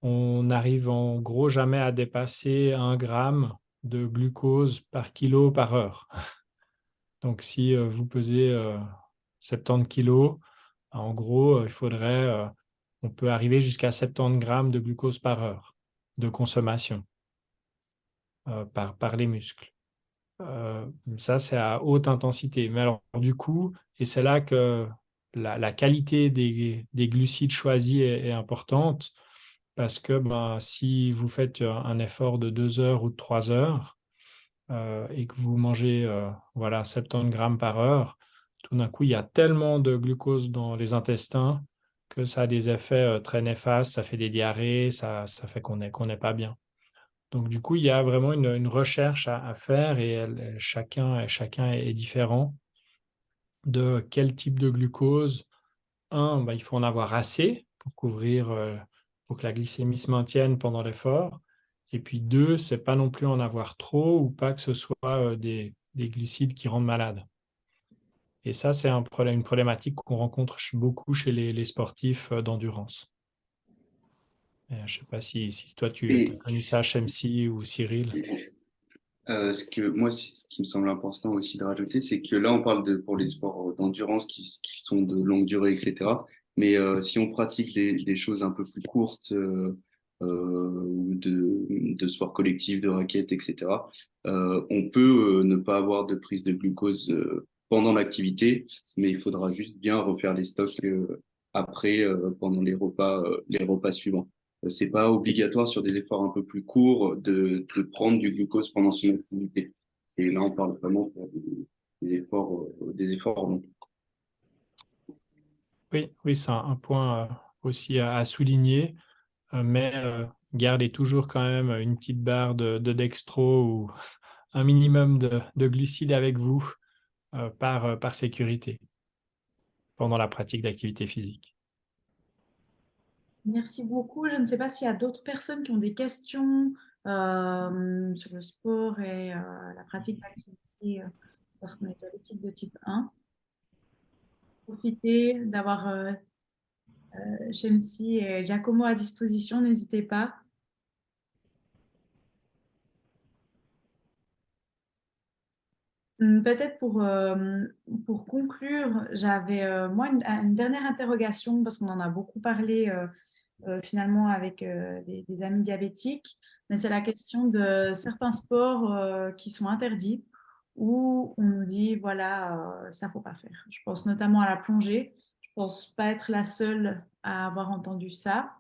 on n'arrive en gros jamais à dépasser 1 gramme de glucose par kilo par heure. Donc, si vous pesez 70 kilos, en gros, on peut arriver jusqu'à 70 grammes de glucose par heure de consommation par les muscles. Ça, c'est à haute intensité. Mais alors, du coup, et c'est là que la qualité des glucides choisis est importante, parce que si vous faites un effort de 2 heures ou de 3 heures et que vous mangez 70 grammes par heure, tout d'un coup, il y a tellement de glucose dans les intestins que ça a des effets très néfastes, ça fait des diarrhées, ça fait qu'on n'est pas bien. Donc, du coup, il y a vraiment une recherche à faire et chacun est différent de quel type de glucose. Il faut en avoir assez pour pour que la glycémie se maintienne pendant l'effort. Et puis deux, c'est pas non plus en avoir trop ou pas que ce soit des glucides qui rendent malade. Et ça, c'est une problématique qu'on rencontre beaucoup chez les sportifs d'endurance. Je ne sais pas si toi, tu as Et connu ça, Shamsi ou Cyril. ce qui me semble important aussi de rajouter, c'est que là, on parle pour les sports d'endurance qui sont de longue durée, etc. Mais si on pratique des choses un peu plus courtes, ou de sport collectif, de raquettes, etc., on peut ne pas avoir de prise de glucose pendant l'activité, mais il faudra juste bien refaire les stocks après, pendant les repas suivants. C'est pas obligatoire sur des efforts un peu plus courts de prendre du glucose pendant son activité. Et là, on parle vraiment des efforts longs. Oui, c'est un point aussi à souligner, mais gardez toujours quand même une petite barre de dextro ou un minimum de glucides avec vous par sécurité pendant la pratique d'activité physique. Merci beaucoup. Je ne sais pas s'il y a d'autres personnes qui ont des questions sur le sport et la pratique d'activité lorsqu'on est diabétique de type 1. Profitez d'avoir Shamsi et Giacomo à disposition, n'hésitez pas. Peut-être pour conclure, j'avais moi une dernière interrogation parce qu'on en a beaucoup parlé finalement avec des amis diabétiques, mais c'est la question de certains sports qui sont interdits où on nous dit voilà, ça faut pas faire. Je pense notamment à la plongée. Je pense pas être la seule à avoir entendu ça.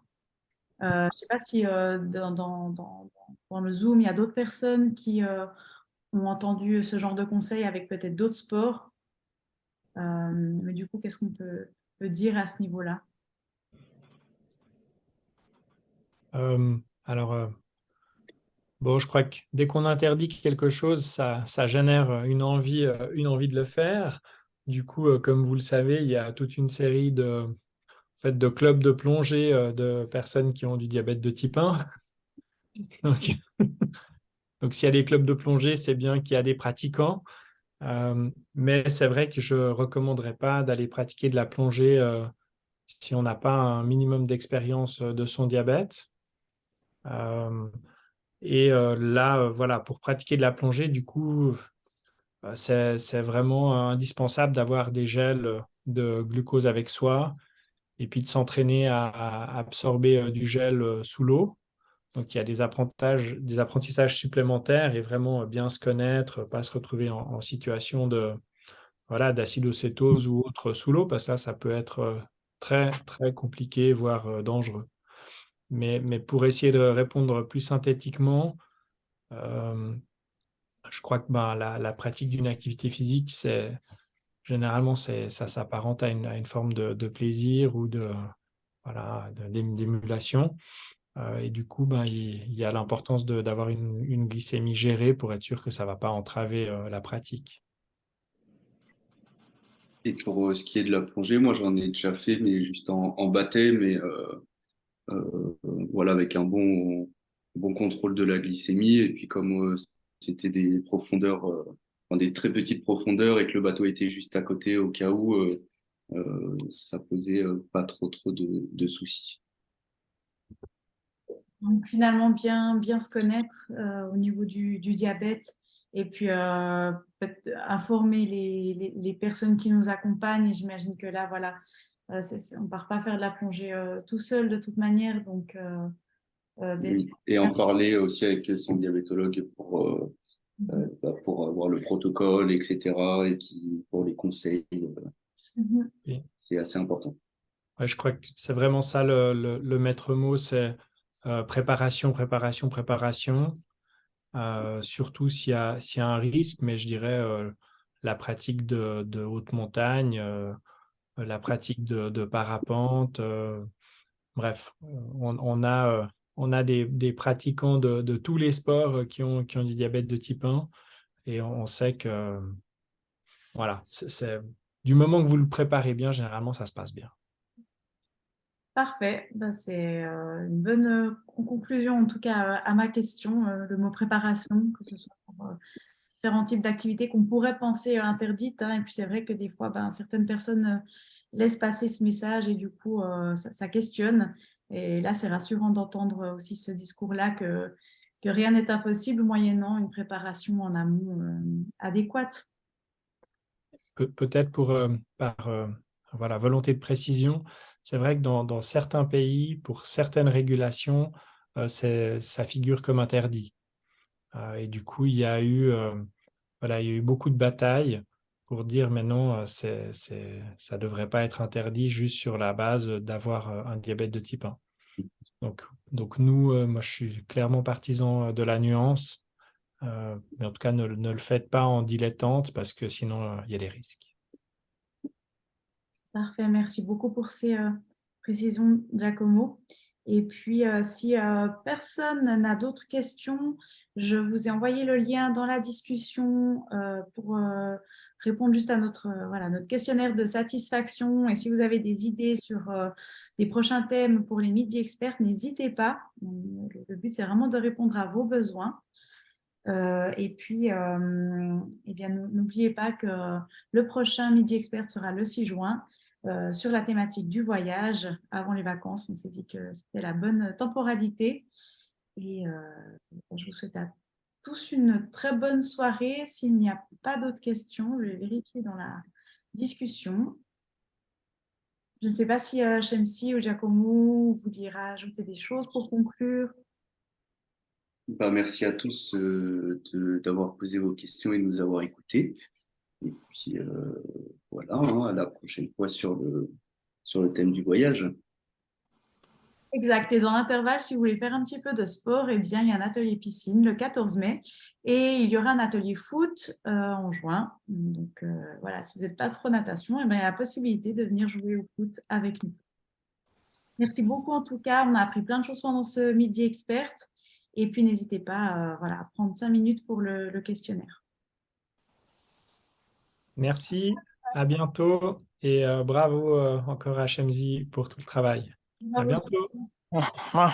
Je sais pas si dans le Zoom, il y a d'autres personnes qui ont entendu ce genre de conseils avec peut-être d'autres sports. Mais du coup, qu'est-ce qu'on peut dire à ce niveau-là? Alors, bon, je crois que dès qu'on interdit quelque chose, ça génère une envie de le faire. Du coup, comme vous le savez, il y a toute une série en fait, de clubs de plongée de personnes qui ont du diabète de type 1. Donc, donc s'il y a des clubs de plongée, c'est bien qu'il y a des pratiquants. Mais c'est vrai que je ne recommanderais pas d'aller pratiquer de la plongée si on n'a pas un minimum d'expérience de son diabète. Là, voilà, pour pratiquer de la plongée, du coup, c'est vraiment indispensable d'avoir des gels de glucose avec soi et puis de s'entraîner à absorber du gel sous l'eau. Donc, il y a des apprentissages supplémentaires et vraiment bien se connaître, pas se retrouver en situation voilà, d'acidocétose ou autre sous l'eau, parce que ça peut être très, très compliqué, voire dangereux. Mais pour essayer de répondre plus synthétiquement, euh, je crois que la pratique d'une activité physique, généralement, ça s'apparente à une forme de plaisir ou voilà, d'émulation. Et du coup, il y a l'importance d'avoir une glycémie gérée pour être sûr que ça ne va pas entraver la pratique. Et pour ce qui est de la plongée, moi j'en ai déjà fait, mais juste en baptême, mais voilà, avec un bon contrôle de la glycémie. Et puis comme c'était des profondeurs, enfin, des très petites profondeurs et que le bateau était juste à côté au cas où, ça posait pas trop de soucis. Donc finalement, bien se connaître au niveau du diabète et puis informer les personnes qui nous accompagnent. Et j'imagine que là, voilà, on ne part pas faire de la plongée tout seul de toute manière. Donc, Oui. Et en parler aussi avec son diabétologue pour avoir le protocole, etc. et pour les conseils, Et, c'est assez important. ouais, je crois que c'est vraiment ça le maître mot, c'est préparation, préparation, préparation. Surtout s'il y a un risque, mais je dirais la pratique de haute montagne, la pratique de parapente. Bref, on a des pratiquants de tous les sports qui ont du diabète de type 1 et on sait que voilà, du moment que vous le préparez bien, généralement ça se passe bien. parfait. Ben, c'est une bonne conclusion, en tout cas, à ma question, le mot préparation, que ce soit pour différents types d'activités qu'on pourrait penser interdites. Hein. Et puis, c'est vrai que des fois, ben, certaines personnes laissent passer ce message et du coup, ça questionne. Et là, c'est rassurant d'entendre aussi ce discours-là que rien n'est impossible moyennant une préparation en amont adéquate. Peut-être par voilà, volonté de précision, c'est vrai que dans certains pays, pour certaines régulations, ça figure comme interdit. Et du coup, voilà, il y a eu beaucoup de batailles pour dire mais non, ça ne devrait pas être interdit juste sur la base d'avoir un diabète de type 1. Donc nous, moi je suis clairement partisan de la nuance, mais en tout cas ne le faites pas en dilettante parce que sinon il y a des risques. Parfait, merci beaucoup pour ces précisions, Giacomo. Et puis, si personne n'a d'autres questions, je vous ai envoyé le lien dans la discussion pour répondre juste à voilà, notre questionnaire de satisfaction. Et si vous avez des idées sur des prochains thèmes pour les Midi Experts, n'hésitez pas. Le but, c'est vraiment de répondre à vos besoins. Et puis, eh bien, n'oubliez pas que le prochain Midi Expert sera le 6 juin sur la thématique du voyage avant les vacances. On s'est dit que c'était la bonne temporalité. Et je vous souhaite à tous une très bonne soirée. S'il n'y a pas d'autres questions, je vais vérifier dans la discussion. Je ne sais pas si Shamsi ou Giacomo voulaient rajouter des choses pour conclure. Bah, merci à tous d'avoir posé vos questions et de nous avoir écoutés. Et puis voilà, hein, à la prochaine fois sur le thème du voyage. Exact. Et dans l'intervalle, si vous voulez faire un petit peu de sport, eh bien, il y a un atelier piscine le 14 mai et il y aura un atelier foot en juin. Donc voilà, si vous n'êtes pas trop natation, eh bien, il y a la possibilité de venir jouer au foot avec nous. Merci beaucoup en tout cas. On a appris plein de choses pendant ce Midi Expert. Et puis, n'hésitez pas voilà, à prendre 5 minutes pour le questionnaire. Merci, à bientôt et bravo encore à Shamsi pour tout le travail. À Bravo. bientôt. Ouais.